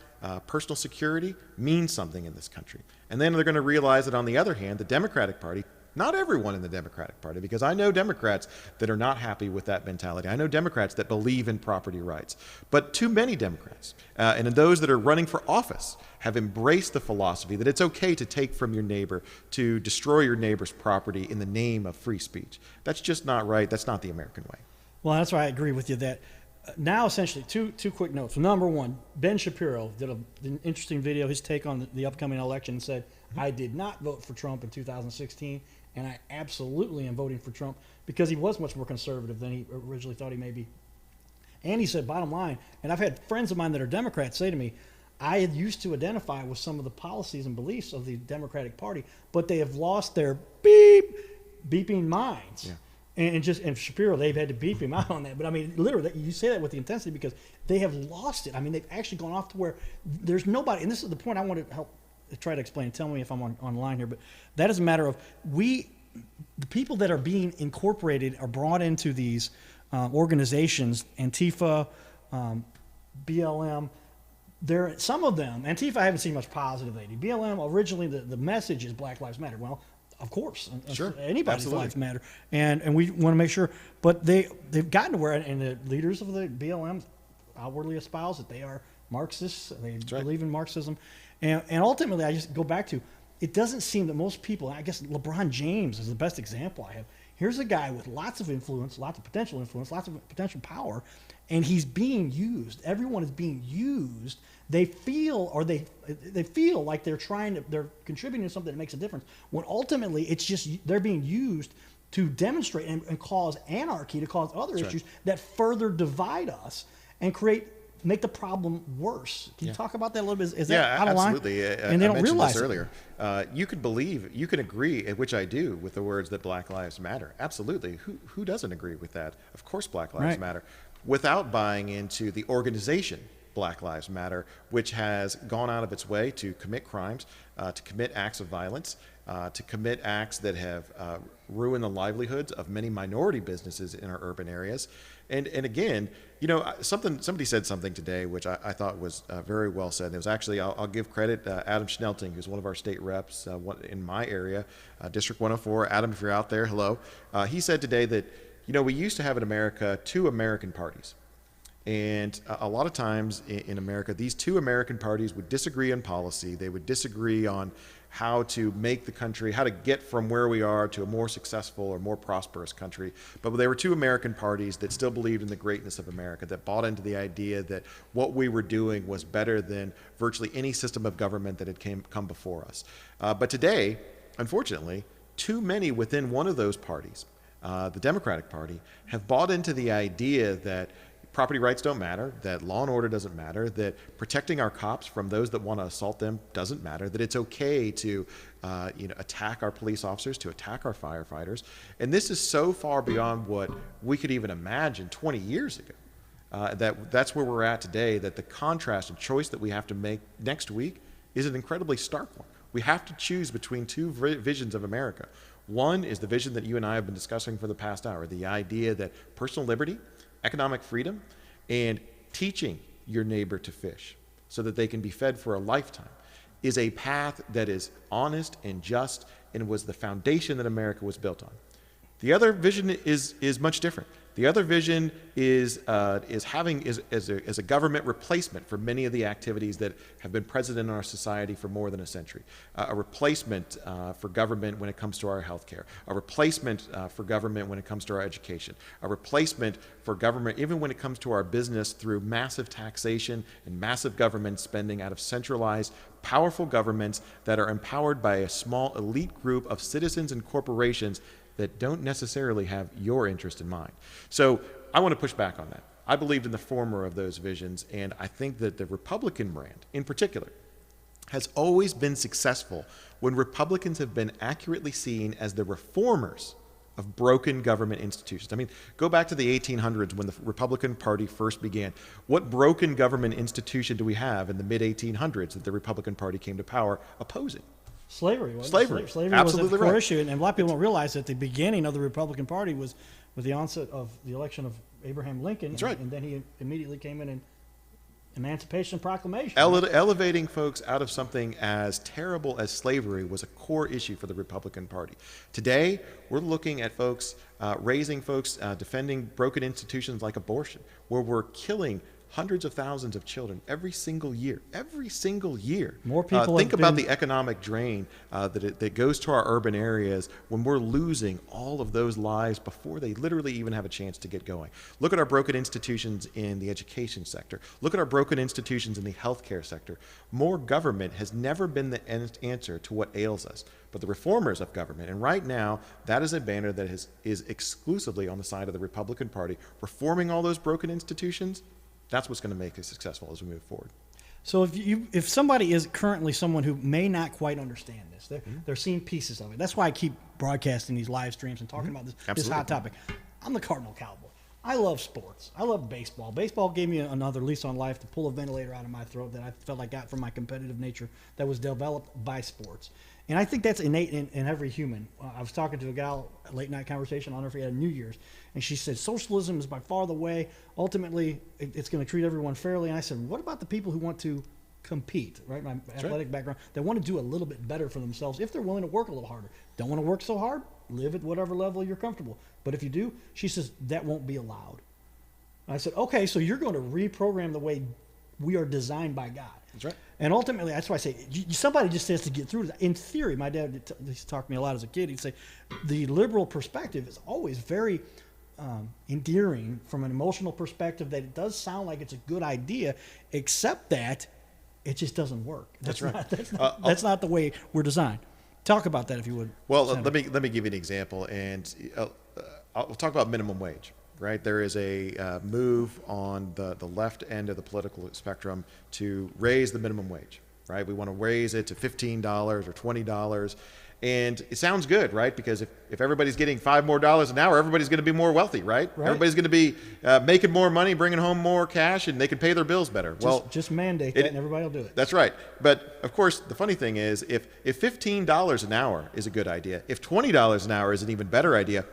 personal security means something in this country. And then they're going to realize that on the other hand, the Democratic Party Not everyone in the Democratic Party, because I know Democrats that are not happy with that mentality. I know Democrats that believe in property rights. But too many Democrats, and those that are running for office, have embraced the philosophy that it's okay to take from your neighbor, to destroy your neighbor's property in the name of free speech. That's just not right. That's not the American way. Well, that's why I agree with you that now essentially two quick notes. Number one, Ben Shapiro did an interesting video, his take on the upcoming election, and said, I did not vote for Trump in 2016, and I absolutely am voting for Trump because he was much more conservative than he originally thought he may be. And he said, bottom line, and I've had friends of mine that are Democrats say to me, I had used to identify with some of the policies and beliefs of the Democratic Party, but they have lost their beeping minds. Yeah. And Shapiro, they've had to beep him out on that. But I mean, literally, you say that with the intensity because they have lost it. I mean, they've actually gone off to where there's nobody. And this is the point I want to help try to explain. Tell me if I'm on line here. But that is a matter of the people that are being incorporated are brought into these organizations, Antifa, BLM. Some of them, Antifa, I haven't seen much positive lately. BLM, originally the message is Black Lives Matter. Well, of course, sure, anybody's absolutely. lives matter, and we want to make sure. But they've gotten to where, and the leaders of the BLM outwardly espouse that they are Marxists. They believe in Marxism, and ultimately, I just go back to it. Doesn't seem that most people. I guess LeBron James is the best example I have. Here's a guy with lots of influence, lots of potential influence, lots of potential power, and he's being used. Everyone is being used. They feel like they're contributing to something that makes a difference, when ultimately it's just they're being used to demonstrate and cause anarchy, to cause other issues that further divide us and make the problem worse. Can you talk about that a little bit? Is that out of line? Absolutely. And they don't realize this earlier. You can agree, which I do, with the words that Black Lives Matter. Absolutely. Who doesn't agree with that? Of course, Black Lives Matter. Without buying into the organization Black Lives Matter, which has gone out of its way to commit crimes, to commit acts of violence, to commit acts that have ruined the livelihoods of many minority businesses in our urban areas. And again, somebody said something today which I thought was very well said. It was actually, I'll give credit, Adam Schnelting, who's one of our state reps in my area, District 104. Adam, if you're out there, hello. He said today that, we used to have in America 2 American parties. And a lot of times in America, these 2 American parties would disagree on policy. They would disagree on how to make the country, how to get from where we are to a more successful or more prosperous country. But there were 2 American parties that still believed in the greatness of America, that bought into the idea that what we were doing was better than virtually any system of government that had come before us. But today, unfortunately, too many within one of those parties, the Democratic Party, have bought into the idea that property rights don't matter, that law and order doesn't matter, that protecting our cops from those that want to assault them doesn't matter, that it's okay to attack our police officers, to attack our firefighters. And this is so far beyond what we could even imagine 20 years ago. That's where we're at today, that the contrast and choice that we have to make next week is an incredibly stark one. We have to choose between 2 visions of America. One is the vision that you and I have been discussing for the past hour, the idea that personal liberty, economic freedom, and teaching your neighbor to fish so that they can be fed for a lifetime is a path that is honest and just and was the foundation that America was built on. The other vision is much different. The other vision is having as a government replacement for many of the activities that have been present in our society for more than a century. A replacement for government when it comes to our healthcare. A replacement for government when it comes to our education. A replacement for government even when it comes to our business through massive taxation and massive government spending out of centralized, powerful governments that are empowered by a small elite group of citizens and corporations that don't necessarily have your interest in mind. So I want to push back on that. I believed in the former of those visions, and I think that the Republican brand, in particular, has always been successful when Republicans have been accurately seen as the reformers of broken government institutions. I mean, go back to the 1800s when the Republican Party first began. What broken government institution do we have in the mid-1800s that the Republican Party came to power opposing? Slavery. Wasn't Slavery. It? Slavery Absolutely was a core right. issue, and a lot of people don't realize that the beginning of the Republican Party was with the onset of the election of Abraham Lincoln. That's right. And then he immediately came in Emancipation Proclamation. Elevating folks out of something as terrible as slavery was a core issue for the Republican Party. Today, we're looking at folks, raising folks, defending broken institutions like abortion, where we're killing hundreds of thousands of children every single year. Every single year. More people think about the economic drain that goes to our urban areas when we're losing all of those lives before they literally even have a chance to get going. Look at our broken institutions in the education sector. Look at our broken institutions in the healthcare sector. More government has never been the answer to what ails us, but the reformers of government. And right now, that is a banner that is exclusively on the side of the Republican Party. Reforming all those broken institutions, that's what's going to make us successful as we move forward. So if somebody is currently someone who may not quite understand this, they're seeing pieces of it. That's why I keep broadcasting these live streams and talking about this hot topic. I'm the Cardinal Cowboy. I love sports. I love baseball. Baseball gave me another lease on life to pull a ventilator out of my throat that I felt I got from my competitive nature that was developed by sports. And I think that's innate in every human. I was talking to a gal, a late night conversation, I don't know if we had New Year's, and she said, socialism is by far the way. Ultimately, it's going to treat everyone fairly. And I said, what about the people who want to compete, right? My athletic background, they want to do a little bit better for themselves if they're willing to work a little harder. Don't want to work so hard? Live at whatever level you're comfortable. But if you do, she says, that won't be allowed. And I said, okay, so you're going to reprogram the way we are designed by God. That's right. And ultimately, that's why I say somebody just has to get through that. In theory, my dad used to talk to me a lot as a kid. He'd say the liberal perspective is always very endearing from an emotional perspective, that it does sound like it's a good idea, except that it just doesn't work. That's right. That's not the way we're designed. Talk about that if you would. Well, Senator. let me give you an example, and we'll talk about minimum wage. Right, there is a move on the left end of the political spectrum to raise the minimum wage. Right, we want to raise it to $15 or $20, and it sounds good, right? Because if everybody's getting $5 more an hour, everybody's going to be more wealthy, right? Everybody's going to be making more money, bringing home more cash, and they can pay their bills better. Just mandate that, and everybody will do it. That's right. But of course, the funny thing is, if $15 an hour is a good idea, if $20 an hour is an even better idea,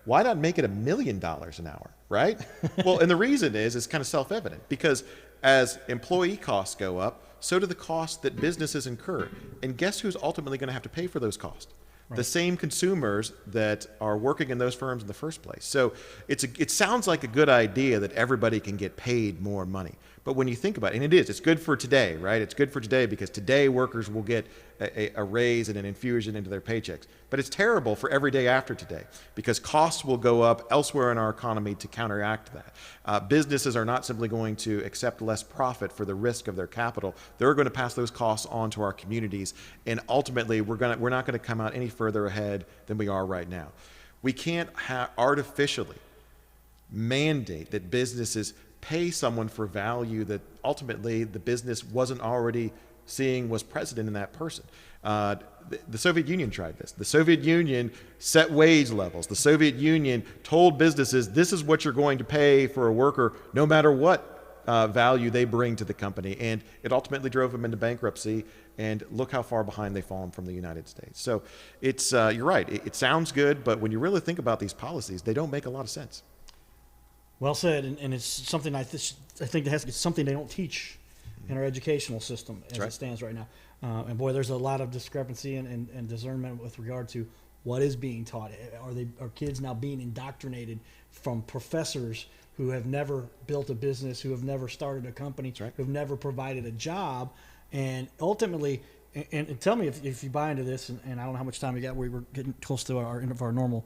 why not make it $1 million an hour, right? Well, and the reason is it's kind of self-evident, because as employee costs go up, so do the costs that businesses incur. And guess who's ultimately going to have to pay for those costs? Right. The same consumers that are working in those firms in the first place. So it sounds like a good idea that everybody can get paid more money. But when you think about it, and it's good for today, right? It's good for today because today workers will get a raise and an infusion into their paychecks. But it's terrible for every day after today, because costs will go up elsewhere in our economy to counteract that. Businesses are not simply going to accept less profit for the risk of their capital. They're going to pass those costs on to our communities, and ultimately we're not going to come out any further ahead than we are right now. We can't artificially mandate that businesses pay someone for value that ultimately the business wasn't already seeing was present in that person. The Soviet Union tried this. The Soviet Union set wage levels. The Soviet Union told businesses, this is what you're going to pay for a worker no matter what value they bring to the company. And it ultimately drove them into bankruptcy. And look how far behind they've fallen from the United States. So it's you're right. It sounds good, but when you really think about these policies, they don't make a lot of sense. Well said, and it's something I think it's something they don't teach in our educational system as it stands right now. And boy, there's a lot of discrepancy and discernment with regard to what is being taught. Are kids now being indoctrinated from professors who have never built a business, who have never started a company, who have never provided a job, and ultimately, and tell me if you buy into this, and I don't know how much time we got. We were getting close to our end of our normal.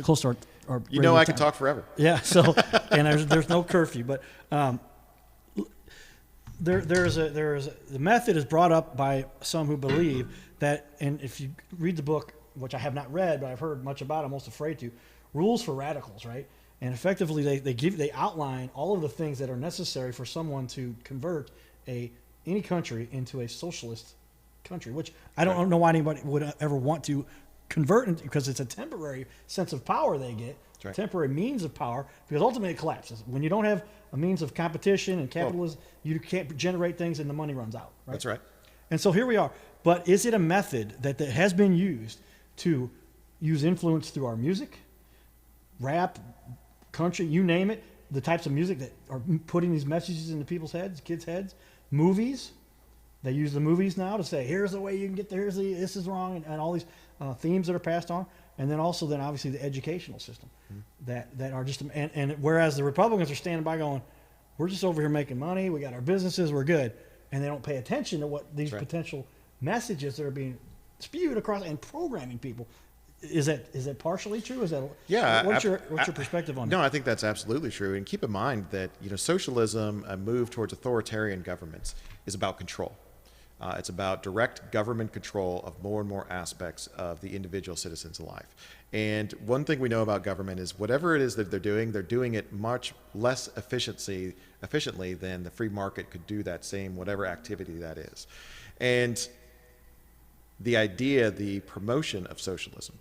Close to our you know I can talk forever. Yeah. So, and there's no curfew, but the method is brought up by some who believe that, and if you read the book, which I have not read, but I've heard much about, I'm most afraid to, Rules for Radicals, right? And effectively, they outline all of the things that are necessary for someone to convert any country into a socialist country, which I don't know why anybody would ever want to convert into, because it's a temporary sense of power they get, temporary means of power, because ultimately it collapses. When you don't have a means of competition and capitalism, you can't generate things and the money runs out. Right? That's right. And so here we are. But is it a method that has been used to use influence through our music, rap, country, you name it, the types of music that are putting these messages into people's heads, kids' heads, movies. They use the movies now to say, here's the way you can get there, this is wrong, and all these themes that are passed on. And then also then obviously the educational system that are just, and whereas the Republicans are standing by going, we're just over here making money, we got our businesses, we're good. And they don't pay attention to what these potential messages that are being spewed across and programming people. Is that partially true? Is that what's your perspective on that? No, I think that's absolutely true. And keep in mind that socialism, a move towards authoritarian governments, is about control. It's about direct government control of more and more aspects of the individual citizen's life. And one thing we know about government is whatever it is that they're doing it much less efficiently than the free market could do that same whatever activity that is. And the idea, the promotion of socialism,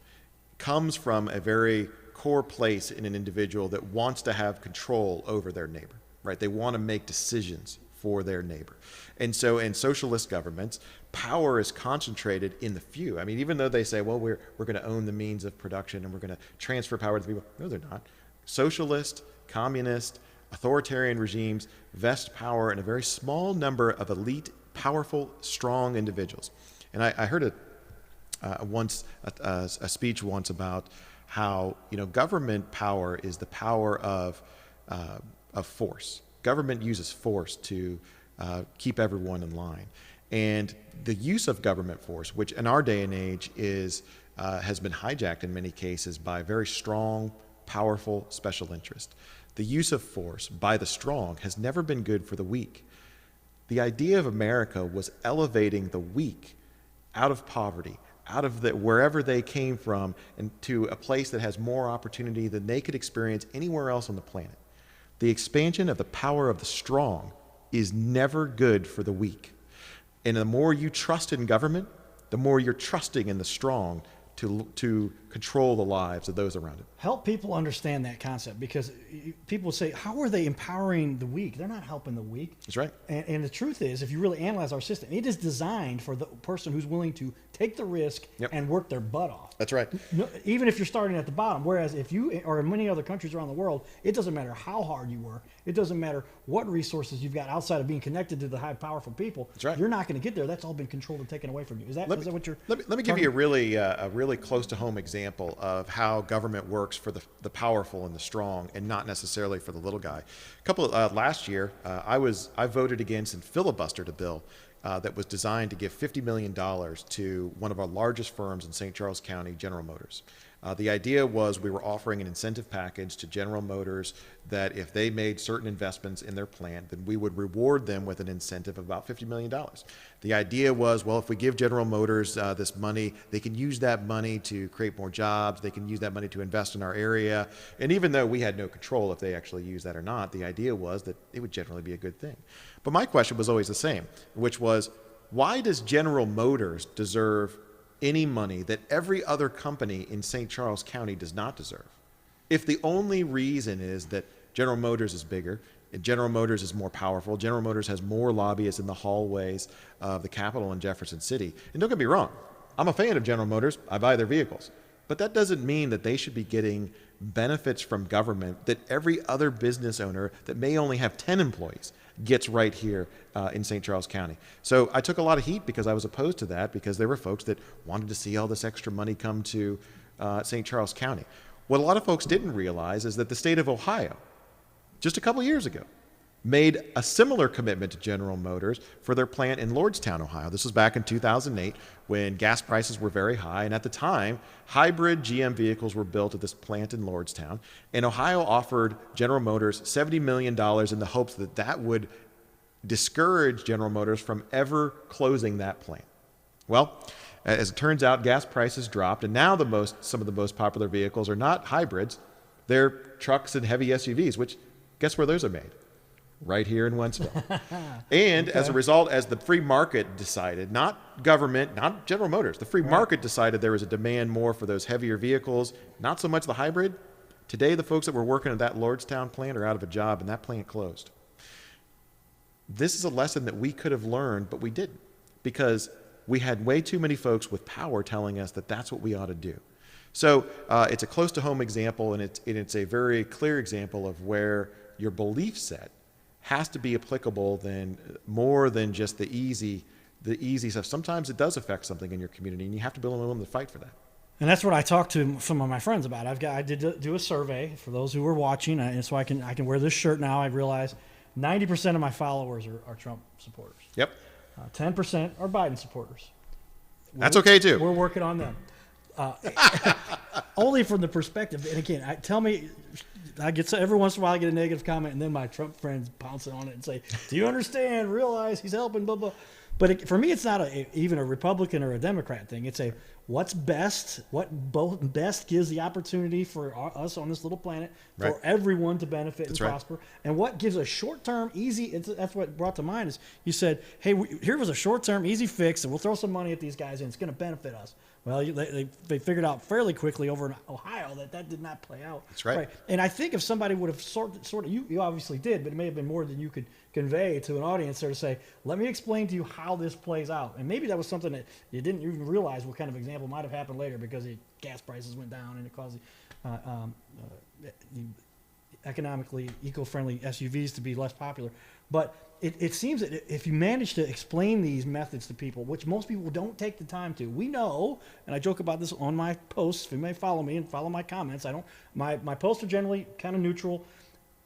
comes from a very core place in an individual that wants to have control over their neighbor, right? They want to make decisions for their neighbor. And so in socialist governments, power is concentrated in the few. I mean, even though they say, well, we're going to own the means of production and we're going to transfer power to the people. No, they're not. Socialist, communist, authoritarian regimes vest power in a very small number of elite, powerful, strong individuals. And I heard a speech once about how government power is the power of force. Government uses force to keep everyone in line, and the use of government force, which in our day and age has been hijacked in many cases by very strong, powerful special interest. The use of force by the strong has never been good for the weak. The idea of America was elevating the weak out of poverty, out of wherever they came from, and to a place that has more opportunity than they could experience anywhere else on the planet. The expansion of the power of the strong is never good for the weak. And the more you trust in government, the more you're trusting in the strong to control the lives of those around it. Help people understand that concept, because people say, how are they empowering the weak? They're not helping the weak. That's right. And the truth is, if you really analyze our system, it is designed for the person who's willing to take the risk and work their butt off. That's right. No, even if you're starting at the bottom. Whereas if you, or in many other countries around the world, it doesn't matter how hard you work. It doesn't matter what resources you've got outside of being connected to the high, powerful people. That's right. You're not going to get there. That's all been controlled and taken away from you. Is that what you're? Let me give you a really close to home example of how government works for the powerful and the strong, and not necessarily for the little guy. Last year, I voted against and filibustered a bill that was designed to give $50 million to one of our largest firms in St. Charles County, General Motors. The idea was we were offering an incentive package to General Motors that if they made certain investments in their plant, then we would reward them with an incentive of about $50 million. The idea was, well, if we give General Motors this money, they can use that money to create more jobs, they can use that money to invest in our area. And even though we had no control if they actually use that or not, the idea was that it would generally be a good thing. But my question was always the same, which was, why does General Motors deserve any money that every other company in St. Charles County does not deserve? If the only reason is that General Motors is bigger, General Motors is more powerful, General Motors has more lobbyists in the hallways of the Capitol in Jefferson City. And don't get me wrong, I'm a fan of General Motors, I buy their vehicles. But that doesn't mean that they should be getting benefits from government that every other business owner that may only have 10 employees gets right here in St. Charles County. So I took a lot of heat because I was opposed to that, because there were folks that wanted to see all this extra money come to St. Charles County. What a lot of folks didn't realize is that the state of Ohio, just a couple years ago, made a similar commitment to General Motors for their plant in Lordstown, Ohio. This was back in 2008 when gas prices were very high, and at the time, hybrid GM vehicles were built at this plant in Lordstown, and Ohio offered General Motors $70 million in the hopes that that would discourage General Motors from ever closing that plant. Well, as it turns out, gas prices dropped, and now some of the most popular vehicles are not hybrids, they're trucks and heavy SUVs, which, guess where those are made? Right here in Wentzville. And as a result, as the free market decided, not government, not General Motors, the free market decided there was a demand more for those heavier vehicles, not so much the hybrid. Today, the folks that were working at that Lordstown plant are out of a job, and that plant closed. This is a lesson that we could have learned, but we didn't, because we had way too many folks with power telling us that that's what we ought to do. So it's a close to home example, and it's a very clear example of where your belief set has to be applicable then more than just the easy stuff. Sometimes it does affect something in your community, and you have to be willing to fight for that. And that's what I talked to some of my friends about. I did do a survey for those who were watching, and so I can wear this shirt now. I realize 90% of my followers are Trump supporters. Yep. 10% are Biden supporters. That's okay too. We're working on them. Only from the perspective, and again, every once in a while I get a negative comment, and then my Trump friends pounce on it and say, "Do you understand? Realize he's helping." Blah blah. But for me, it's not even a Republican or a Democrat thing. It's what's best, what best gives the opportunity for us on this little planet for everyone to benefit and prosper, and what gives a short-term, easy. That's what brought to mind is you said, "Hey, here was a short-term, easy fix, and we'll throw some money at these guys, and it's going to benefit us." Well, they figured out fairly quickly over in Ohio that did not play out. That's right. And I think if somebody would have sort of you obviously did, but it may have been more than you could convey to an audience there to say, let me explain to you how this plays out. And maybe that was something that you didn't even realize what kind of example might have happened later because the gas prices went down and it caused the economically eco-friendly SUVs to be less popular. But it seems that if you manage to explain these methods to people, which most people don't take the time to, we know, and I joke about this on my posts, if you may follow me and follow my comments, my posts are generally kind of neutral,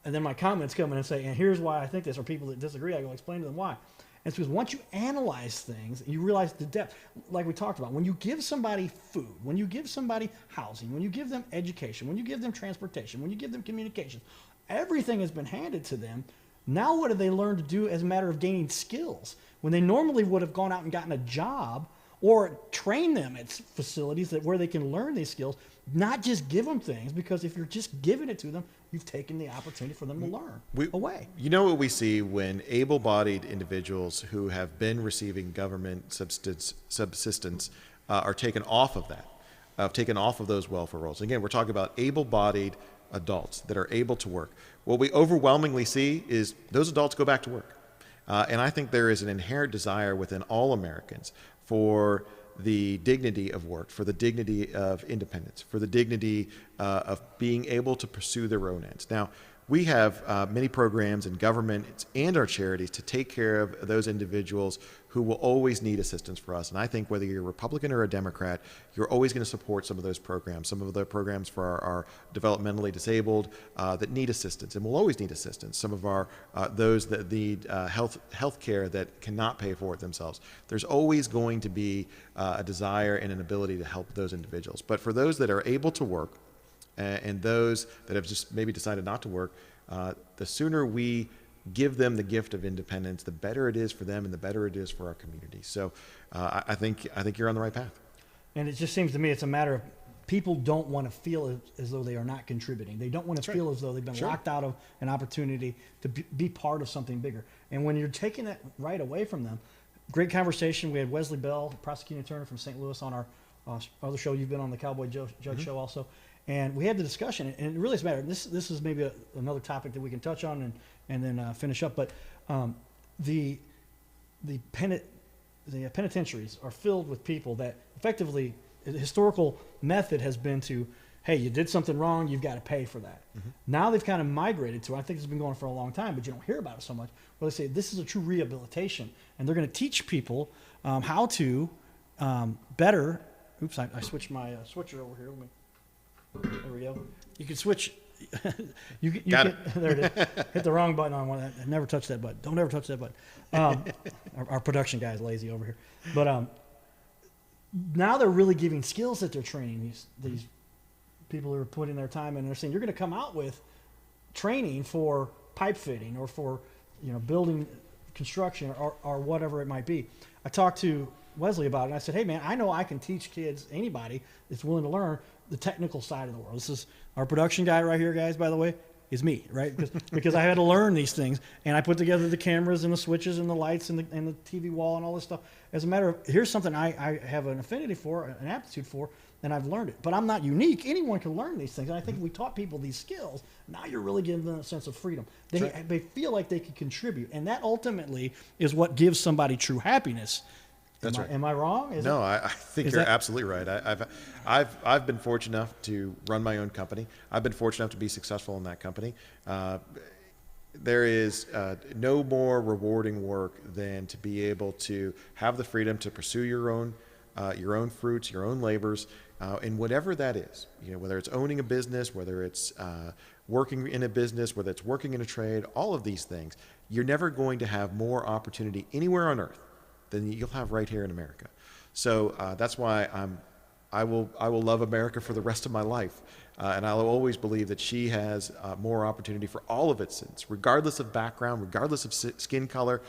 and then my comments come in and say, and here's why I think this, or people that disagree, I go explain to them why. And it's because once you analyze things, you realize the depth, like we talked about, when you give somebody food, when you give somebody housing, when you give them education, when you give them transportation, when you give them communication, everything has been handed to them. Now what do they learn to do as a matter of gaining skills when they normally would have gone out and gotten a job or train them at facilities where they can learn these skills, not just give them things, because if you're just giving it to them, you've taken the opportunity for them to learn away. You know what we see when able-bodied individuals who have been receiving government subsistence are taken off of that, taken off of those welfare rolls. Again, we're talking about able-bodied adults that are able to work. What we overwhelmingly see is those adults go back to work. And I think there is an inherent desire within all Americans for the dignity of work, for the dignity of independence, for the dignity of being able to pursue their own ends. Now, we have many programs in government and our charities to take care of those individuals who will always need assistance for us. And I think whether you're a Republican or a Democrat, you're always going to support some of those programs, some of the programs for our developmentally disabled that need assistance and will always need assistance. Some of our those that need health care that cannot pay for it themselves. There's always going to be a desire and an ability to help those individuals. But for those that are able to work, and those that have just maybe decided not to work, the sooner we give them the gift of independence, the better it is for them and the better it is for our community. So I think you're on the right path. And it just seems to me it's a matter of people don't want to feel as though they are not contributing. They don't want to feel as though they've been locked out of an opportunity to be part of something bigger. And when you're taking that right away from them, great conversation. We had Wesley Bell, prosecuting attorney from St. Louis, on our other show. You've been on the Cowboy Judge show also. And we had the discussion, and it really is a matter. This is maybe another topic that we can touch on and then finish up. But the penitentiaries are filled with people that effectively the historical method has been to, hey, you did something wrong, you've got to pay for that. Mm-hmm. Now they've kind of migrated to, I think it's been going for a long time, but you don't hear about it so much, where they say this is a true rehabilitation, and they're going to teach people how to better. Oops, I switched my switcher over here. Let me. There we go. You can switch. you Got can, it. There it is. Hit the wrong button on one. I never touch that button. Don't ever touch that button. Our production guy is lazy over here. But now they're really giving skills that they're training these people who are putting their time in. And they're saying you're going to come out with training for pipe fitting or for building construction or whatever it might be. I talked to Wesley about it, and I said, hey, man, I know I can teach kids, anybody that's willing to learn, the technical side of the world. This is our production guy right here, guys, by the way, is me, right? Because I had to learn these things, and I put together the cameras and the switches and the lights and the TV wall and all this stuff. As a matter of, here's something I have an affinity for, an aptitude for, and I've learned it. But I'm not unique. Anyone can learn these things. And I think if we taught people these skills, now you're really giving them a sense of freedom. They feel like they can contribute, and that ultimately is what gives somebody true happiness. That's right. Am I wrong? I think you're absolutely right. I've been fortunate enough to run my own company. I've been fortunate enough to be successful in that company. there is no more rewarding work than to be able to have the freedom to pursue your own fruits, your own labors, and whatever that is. Whether it's owning a business, whether it's working in a business, whether it's working in a trade, all of these things. You're never going to have more opportunity anywhere on earth than you'll have right here in America. So that's why I will love America for the rest of my life. And I'll always believe that she has more opportunity for all of its citizens, regardless of background, regardless of skin color,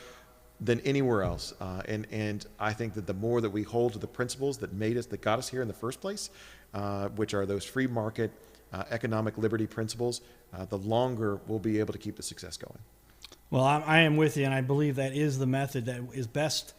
than anywhere else. And I think that the more that we hold to the principles that got us here in the first place, which are those free market, economic liberty principles, the longer we'll be able to keep the success going. Well, I am with you, and I believe that is the method that is best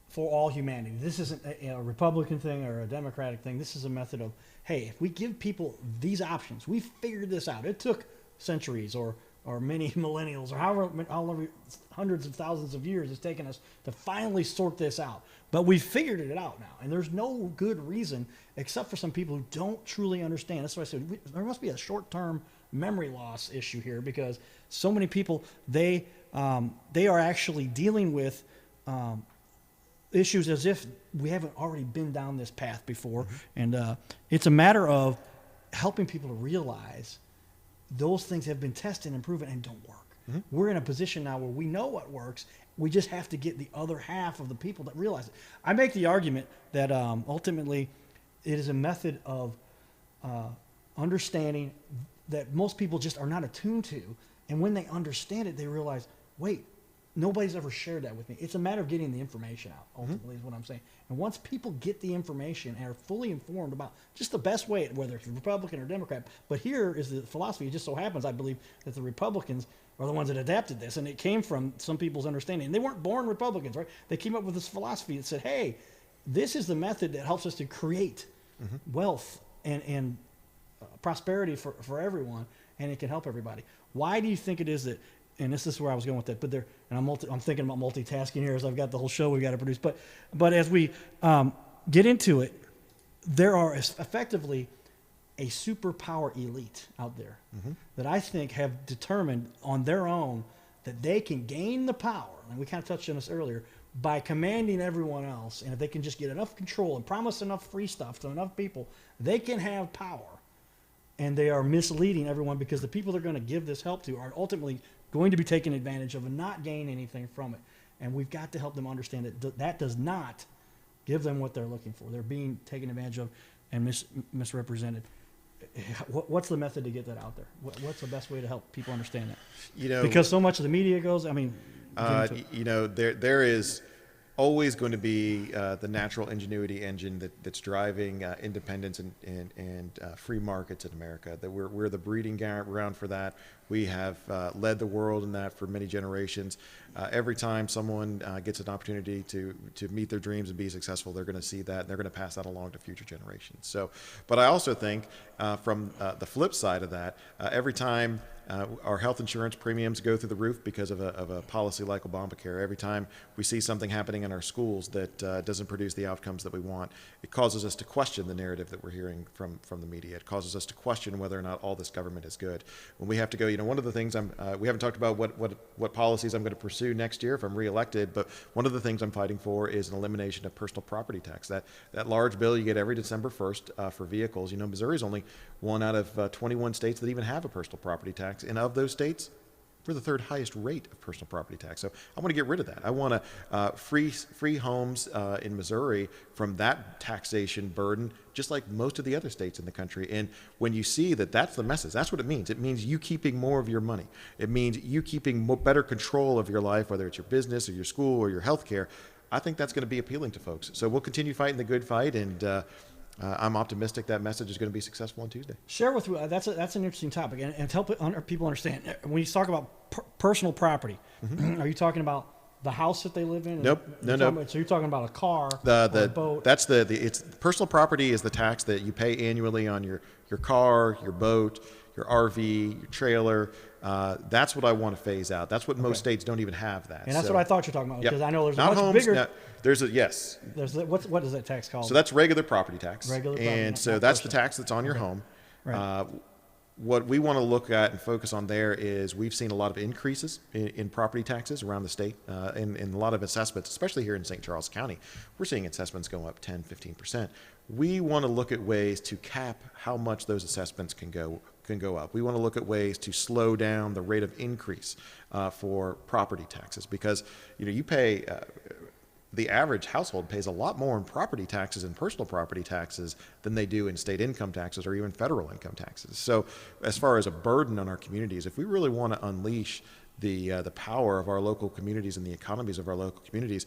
for all humanity. This isn't a Republican thing or a Democratic thing. This is a method of, hey, if we give people these options, we figured this out. It took centuries or many millennials or however hundreds of thousands of years it's taken us to finally sort this out. But we figured it out now, and there's no good reason except for some people who don't truly understand. That's why I said there must be a short-term memory loss issue here, because so many people, they are actually dealing with issues as if we haven't already been down this path before. Mm-hmm. And it's a matter of helping people to realize those things have been tested and proven and don't work. Mm-hmm. We're in a position now where we know what works. We just have to get the other half of the people that realize it. I make the argument that ultimately it is a method of understanding that most people just are not attuned to. And when they understand it, they realize, wait, nobody's ever shared that with me. It's a matter of getting the information out, ultimately, is what I'm saying. And once people get the information and are fully informed about just the best way, whether it's Republican or Democrat, but here is the philosophy. It just so happens, I believe, that the Republicans are the ones that adapted this, and it came from some people's understanding. And they weren't born Republicans, right? They came up with this philosophy that said, hey, this is the method that helps us to create wealth and prosperity for everyone, and it can help everybody. Why do you think it is that, and this is where I was going with that, but there, and I'm thinking about multitasking here as I've got the whole show we've got to produce, but as we get into it, there are effectively a superpower elite out there that I think have determined on their own that they can gain the power, and we kind of touched on this earlier, by commanding everyone else. And if they can just get enough control and promise enough free stuff to enough people, they can have power. And they are misleading everyone, because the people they're going to give this help to are ultimately going to be taken advantage of and not gain anything from it. And we've got to help them understand that that does not give them what they're looking for. They're being taken advantage of and misrepresented. What's the method to get that out there? What's the best way to help people understand that? Because so much of the media goes, there is always going to be the natural ingenuity engine that's driving independence and free markets in America. That we're the breeding ground for that. We have led the world in that for many generations. Every time someone gets an opportunity to meet their dreams and be successful, they're going to see that, and they're going to pass that along to future generations. So, but I also think from the flip side of that, every time our health insurance premiums go through the roof because of a policy like Obamacare, every time we see something happening in our schools that doesn't produce the outcomes that we want, it causes us to question the narrative that we're hearing from the media. It causes us to question whether or not all this government is good. When we have to go, one of the things we haven't talked about what policies I'm going to pursue next year if I'm reelected, but one of the things I'm fighting for is an elimination of personal property tax. That large bill you get every December 1st for vehicles. Missouri is only one out of 21 states that even have a personal property tax. And of those states, we're the third highest rate of personal property tax. So I want to get rid of that. I want to free homes in Missouri from that taxation burden, just like most of the other states in the country. And when you see that that's the message, that's what it means. It means you keeping more of your money. It means you keeping better control of your life, whether it's your business or your school or your health care. I think that's going to be appealing to folks. So we'll continue fighting the good fight, and I'm optimistic that message is going to be successful on Tuesday. Share with you. That's an interesting topic, and to help people understand. When you talk about personal property, are you talking about the house that they live in? Nope. No. So you're talking about a car, a boat. That's it's personal property is the tax that you pay annually on your car, your boat, your RV, your trailer. That's what I want to phase out. That's what most states don't even have that. And that's what I thought you're talking about, because I know there's not a much homes, bigger. No, there's yes. There's what is that tax called? So that's regular property tax. Regular property, and so that's the tax that's on your home. Right. what we want to look at and focus on there is we've seen a lot of increases in property taxes around the state, and a lot of assessments, especially here in St. Charles County. We're seeing assessments go up 10, 15%. We want to look at ways to cap how much those assessments can go up. We want to look at ways to slow down the rate of increase for property taxes, because you pay. The average household pays a lot more in property taxes and personal property taxes than they do in state income taxes or even federal income taxes. So as far as a burden on our communities, if we really want to unleash the power of our local communities and the economies of our local communities,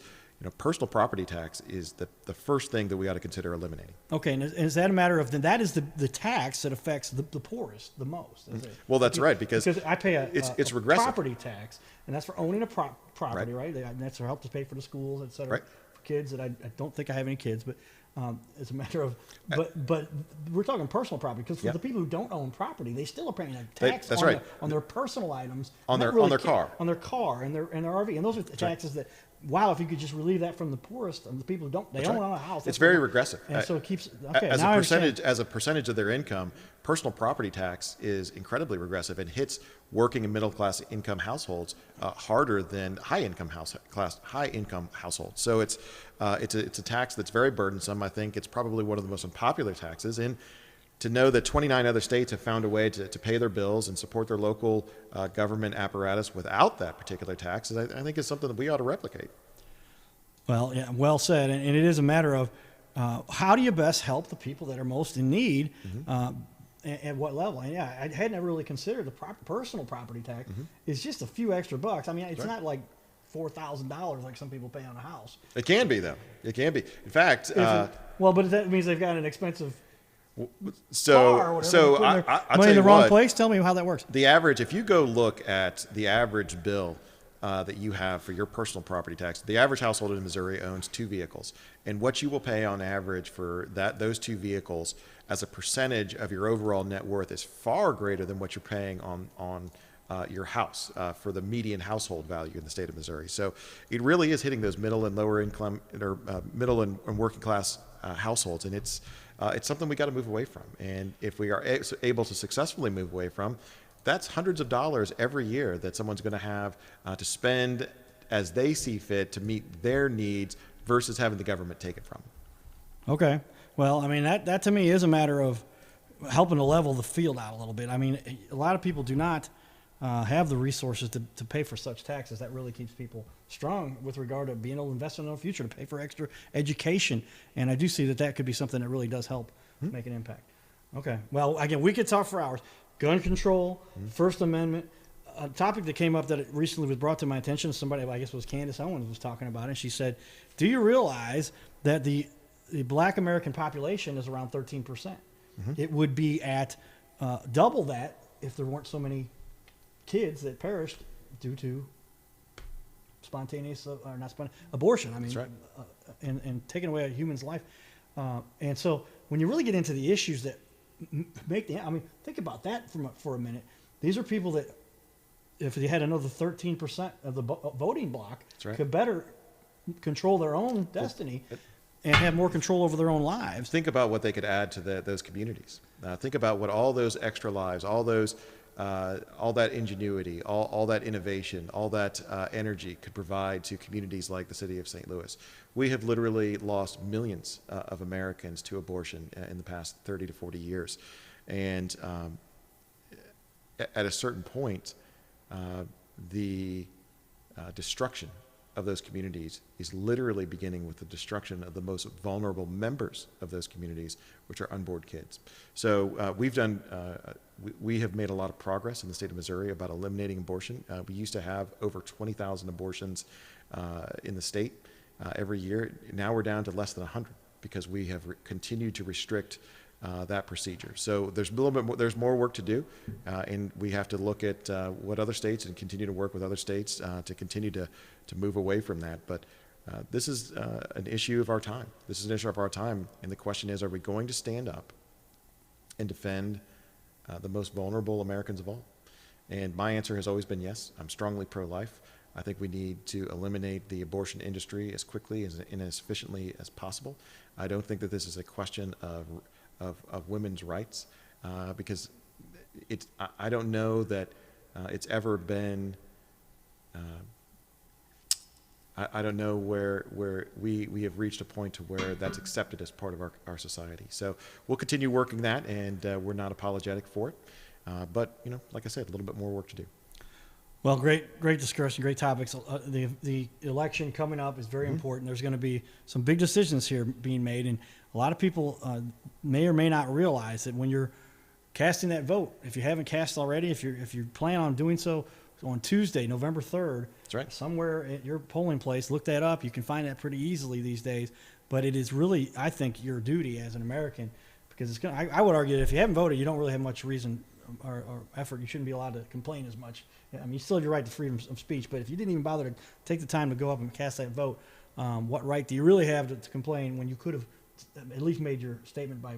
personal property tax is the first thing that we ought to consider eliminating. Okay, and is that a matter of, then that is the tax that affects the poorest the most? Is it? Well, that's right, because I pay it's a regressive property tax, and that's for owning a property, right? And that's to help to pay for the schools, et cetera, Right. for kids. That I don't think I have any kids, but it's a matter of. But we're talking personal property, because for the people who don't own property, they still are paying a tax that's on, right. on their personal items, on their car, and their RV, and those are the taxes that. Wow, if you could just relieve that from the poorest and the people who don't, they own a house. It's very regressive. And so it keeps, okay, as now a percentage of their income, personal property tax is incredibly regressive and hits working and middle class income households harder than high income households. So it's a tax that's very burdensome. I think it's probably one of the most unpopular taxes. And to know that 29 other states have found a way to pay their bills and support their local government apparatus without that particular tax, I think is something that we ought to replicate. Well, yeah, well said. And it is a matter of how do you best help the people that are most in need, at what level? And yeah, I had never really considered the personal property tax is just a few extra bucks. I mean, it's not like $4,000 like some people pay on a house. It can be, though. It can be. In fact, but that means they've got an expensive car or so whatever. I'll money tell in you the wrong what, place. Tell me how that works. the average, if you go look at the average bill that you have for your personal property tax, the average household in Missouri owns 2 vehicles, and what you will pay on average for those 2 vehicles as a percentage of your overall net worth is far greater than what you're paying on your house for the median household value in the state of Missouri. So it really is hitting those middle and lower income or middle and working class households, and it's something we got to move away from. And if we are able to successfully move away from, that's hundreds of dollars every year that someone's going to have to spend as they see fit to meet their needs versus having the government take it from them. Okay. Well, I mean, that to me is a matter of helping to level the field out a little bit. I mean, a lot of people do not have the resources to pay for such taxes. That really keeps people strong with regard to being able to invest in their future, to pay for extra education. And I do see that could be something that really does help make an impact. Okay. Well, again, we could talk for hours. Gun control, First Amendment. A topic that came up that recently was brought to my attention, somebody, I guess it was Candace Owens, was talking about it. And she said, do you realize that the black American population is around 13%? It would be at double that if there weren't so many kids that perished due to spontaneous or not spontaneous abortion. I mean, That's right. And taking away a human's life. And so when you really get into the issues that make think about that for a minute. These are people that, if they had another 13% of the voting bloc, right. could better control their own destiny and have more control over their own lives. Think about what they could add to those communities. Think about what all those extra lives, all that ingenuity, all that innovation, all that energy could provide to communities like the city of St. Louis. We have literally lost millions of Americans to abortion in the past 30 to 40 years. And at a certain point, the destruction of those communities is literally beginning with the destruction of the most vulnerable members of those communities, which are unborn kids. So we have made a lot of progress in the state of Missouri about eliminating abortion. We used to have over 20,000 abortions in the state every year. Now we're down to less than 100 because we have continued to restrict that procedure. So there's a little bit more, there's more work to do, and we have to look at what other states and continue to work with other states to continue to move away from that. But this is an issue of our time. This is an issue of our time, and the question is, are we going to stand up and defend the most vulnerable Americans of all? And my answer has always been yes. I'm strongly pro-life. I think we need to eliminate the abortion industry as quickly and as efficiently as possible. I don't think that this is a question of women's rights, because I don't know that it's ever been. I don't know where we have reached a point to where that's accepted as part of our society. So we'll continue working that, and we're not apologetic for it. But like I said, a little bit more work to do. Well, great discussion, great topics. The election coming up is very important. There's going to be some big decisions here being made, and a lot of people may or may not realize that when you're casting that vote, if you haven't cast already, if you plan on doing so on Tuesday, November 3rd, that's right, somewhere at your polling place, look that up. You can find that pretty easily these days. But it is really, I think, your duty as an American, because it's going. I would argue that if you haven't voted, you don't really have much reason or effort. You shouldn't be allowed to complain as much. I mean, you still have your right to freedom of speech, but if you didn't even bother to take the time to go up and cast that vote, what right do you really have to complain when you could have at least made your statement by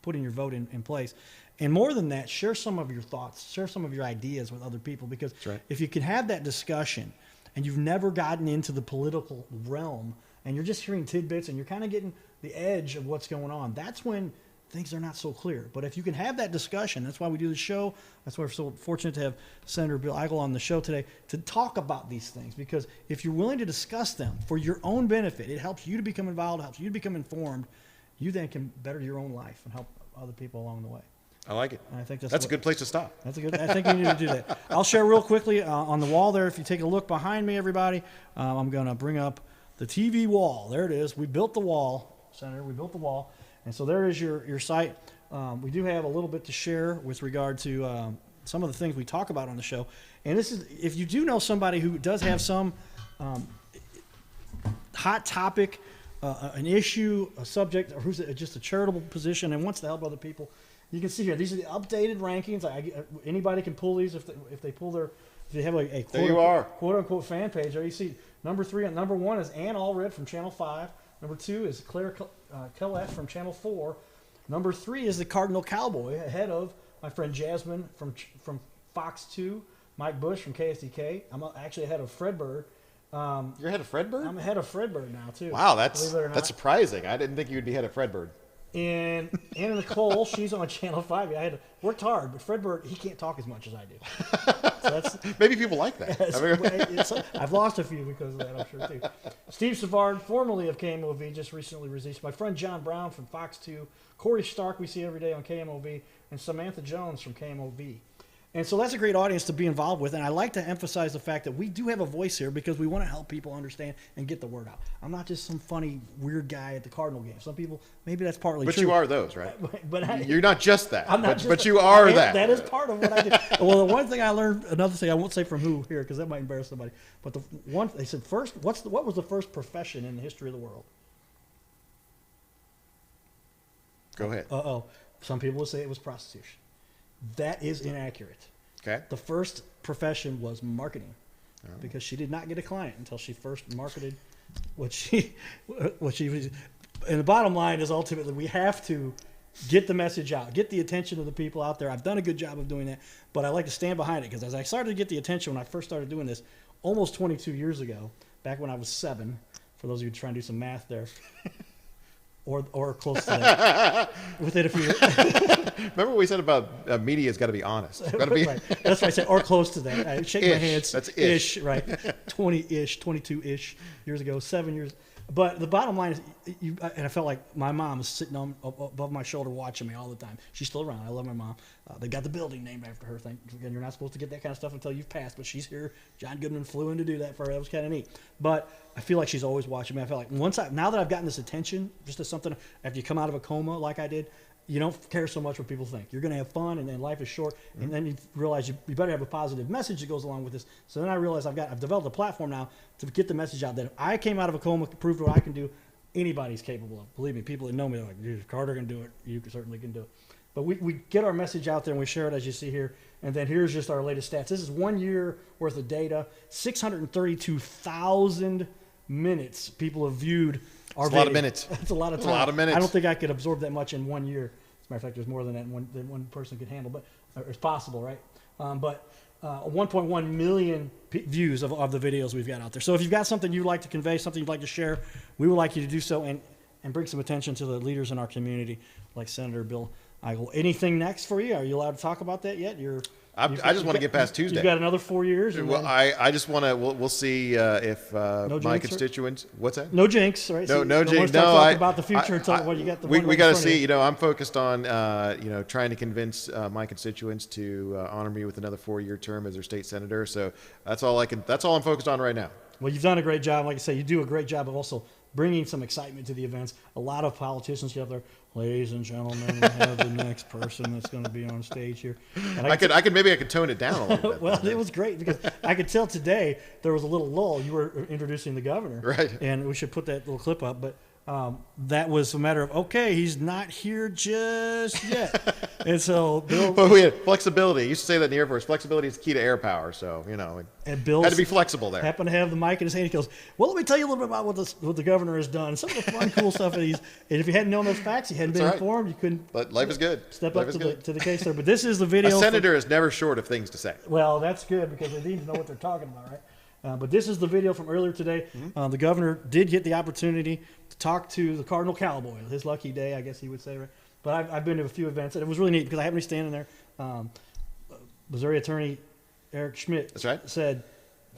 putting your vote in place? And more than that, share some of your thoughts, share some of your ideas with other people, because right, if you can have that discussion and you've never gotten into the political realm and you're just hearing tidbits and you're kind of getting the edge of what's going on, that's when things are not so clear. But if you can have that discussion, that's why we do the show. That's why we're so fortunate to have Senator Bill Eigel on the show today to talk about these things, because if you're willing to discuss them for your own benefit, it helps you to become involved, helps you to become informed. You then can better your own life and help other people along the way. I like it. And I think that's a good place to stop. I think you need to do that. I'll share real quickly on the wall there. If you take a look behind me, everybody, I'm going to bring up the TV wall. There it is. We built the wall, Senator. We built the wall. And so there is your site. We do have a little bit to share with regard to some of the things we talk about on the show. And this is, if you do know somebody who does have some hot topic, an issue, a subject, or who's just a charitable position and wants to help other people, you can see here. These are the updated rankings. Anybody can pull these if they pull their. If you have a quote unquote fan page, there you see number 3 and number 1 is Ann Allred from Channel 5. Number 2 is Claire Kellett from Channel 4. Number 3 is the Cardinal Cowboy, ahead of my friend Jasmine from Fox 2, Mike Bush from KSDK. I'm actually ahead of Fred Bird. You're ahead of Fred Bird? I'm ahead of Fred Bird now too. Wow, that's surprising. I didn't think you would be ahead of Fred Bird. And Anna Nicole, she's on Channel 5. I worked hard, but Fred Bird, he can't talk as much as I do. So that's, maybe people like that. I've lost a few because of that, I'm sure, too. Steve Savard, formerly of KMOV, just recently released. My friend John Brown from Fox 2. Corey Stark, we see every day on KMOV. And Samantha Jones from KMOV. And so that's a great audience to be involved with. And I like to emphasize the fact that we do have a voice here because we want to help people understand and get the word out. I'm not just some funny, weird guy at the Cardinal game. Some people, maybe that's partly true. But you are those, right? But you're not just that. I'm not just but you are that. That is part of what I do. Well, the one thing I learned, another thing, I won't say from who here because that might embarrass somebody. But the one, they said, first, what was the first profession in the history of the world? Go ahead. Some people would say it was prostitution. That is inaccurate. Okay. The first profession was marketing, because she did not get a client until she first marketed what she was. And the bottom line is ultimately we have to get the message out, get the attention of the people out there. I've done a good job of doing that, but I like to stand behind it because as I started to get the attention when I first started doing this, almost 22 years ago, back when I was 7, for those of you trying to do some math there. Or close to that. Within a few years. Remember what we said about media's got to be honest. Gotta be right. That's why I said, or close to that. I shake my hands. That's ish. Right. 20-ish, 22-ish years ago, 7 years. But the bottom line is, and I felt like my mom was sitting above my shoulder watching me all the time. She's still around. I love my mom. They got the building named after her. Again, you're not supposed to get that kind of stuff until you've passed, but she's here. John Goodman flew in to do that for her. That was kind of neat. But I feel like she's always watching me. I feel like now that I've gotten this attention, just as something, after you come out of a coma like I did, you don't care so much what people think. You're going to have fun, and then life is short. Mm-hmm. And then you realize you better have a positive message that goes along with this. So then I realized I've developed a platform now to get the message out that if I came out of a coma, proved what I can do, anybody's capable of. Believe me, people that know me are like, dude, if Carter can do it, you certainly can do it. But we get our message out there, and we share it as you see here. And then here's just our latest stats. This is 1 year worth of data. 632,000 minutes people have viewed our video. That's a lot of minutes. That's a lot of time. That's a lot of minutes. I don't think I could absorb that much in 1 year. As a matter of fact, there's more than that than one person could handle, but it's possible, right? But 1.1 million views of the videos we've got out there. So if you've got something you'd like to convey, something you'd like to share, we would like you to do so and bring some attention to the leaders in our community, like Senator Bill Anything next for you? Are you allowed to talk about that yet? I just want to get past Tuesday. You've got another 4 years. And Well, I just want to. We'll see if my constituents. What's that? No jinx, right? No, So no jinx. No, No, about the future until what you got. We got to see. I'm focused on trying to convince my constituents to honor me with another 4-year term as their state senator. So that's all I'm focused on right now. Well, you've done a great job. Like I say, you do a great job of also bringing some excitement to the events. A lot of politicians get up there, ladies and gentlemen, we have the next person that's going to be on stage here. And I could tone it down a little bit. Well, it was great because I could tell today there was a little lull. You were introducing the governor, right? And we should put that little clip up, but. That was a matter of, okay, he's not here just yet. And so Bill... Well, we had flexibility. You used to say that in the Air Force. Flexibility is the key to air power. So, and Bill had to be flexible there. Happened to have the mic in his hand. He goes, well, let me tell you a little bit about what the governor has done. Some of the fun, cool stuff that and if you hadn't known those facts, you hadn't been informed, you couldn't... But life is good. Step up to the case there. But this is the video... A senator is never short of things to say. Well, that's good because they need to know what they're talking about, right? But this is the video from earlier today. The governor did get the opportunity to talk to the Cardinal Cowboy. His lucky day, I guess he would say. Right? But I've been to a few events, and it was really neat because I happened to be standing there. Missouri Attorney Eric Schmidt That's right. said,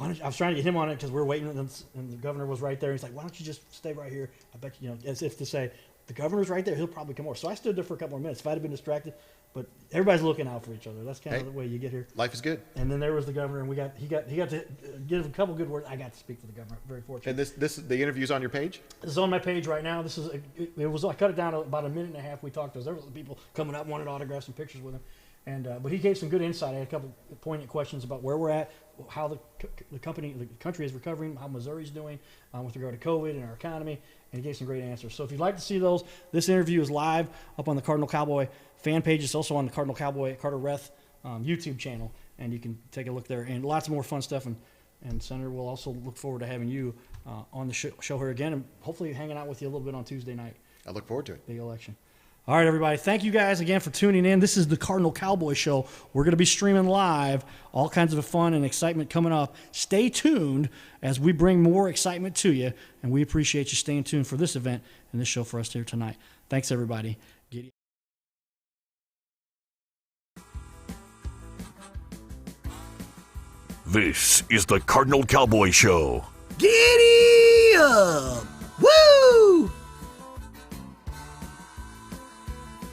I was trying to get him on it because we were waiting, and the governor was right there. He's like, why don't you just stay right here? I bet as if to say, the governor's right there. He'll probably come over. So I stood there for a couple more minutes. If I'd have been distracted, but everybody's looking out for each other. That's kind of the way you get here. Life is good. And then there was the governor, and he got to give a couple good words. I got to speak to the governor. Very fortunate. And the interview's on your page? This is on my page right now. This is I cut it down to about a minute and a half. We talked to us. There were people coming up, wanted autographs and pictures with him. And but he gave some good insight. I had a couple poignant questions about where we're at, how the country is recovering, how Missouri's doing with regard to COVID and our economy, and he gave some great answers. So if you'd like to see those, this interview is live up on the Cardinal Cowboy fan page. It's also on the Cardinal Cowboy Carter Reth YouTube channel, and you can take a look there. And lots more fun stuff. And Senator, we'll also look forward to having you on the show here again, and hopefully hanging out with you a little bit on Tuesday night. I look forward to it. Big election. All right, everybody. Thank you guys again for tuning in. This is the Cardinal Cowboy Show. We're going to be streaming live. All kinds of fun and excitement coming up. Stay tuned as we bring more excitement to you, and we appreciate you staying tuned for this event and this show for us here tonight. Thanks, everybody. This is the Cardinal Cowboy Show. Giddy up!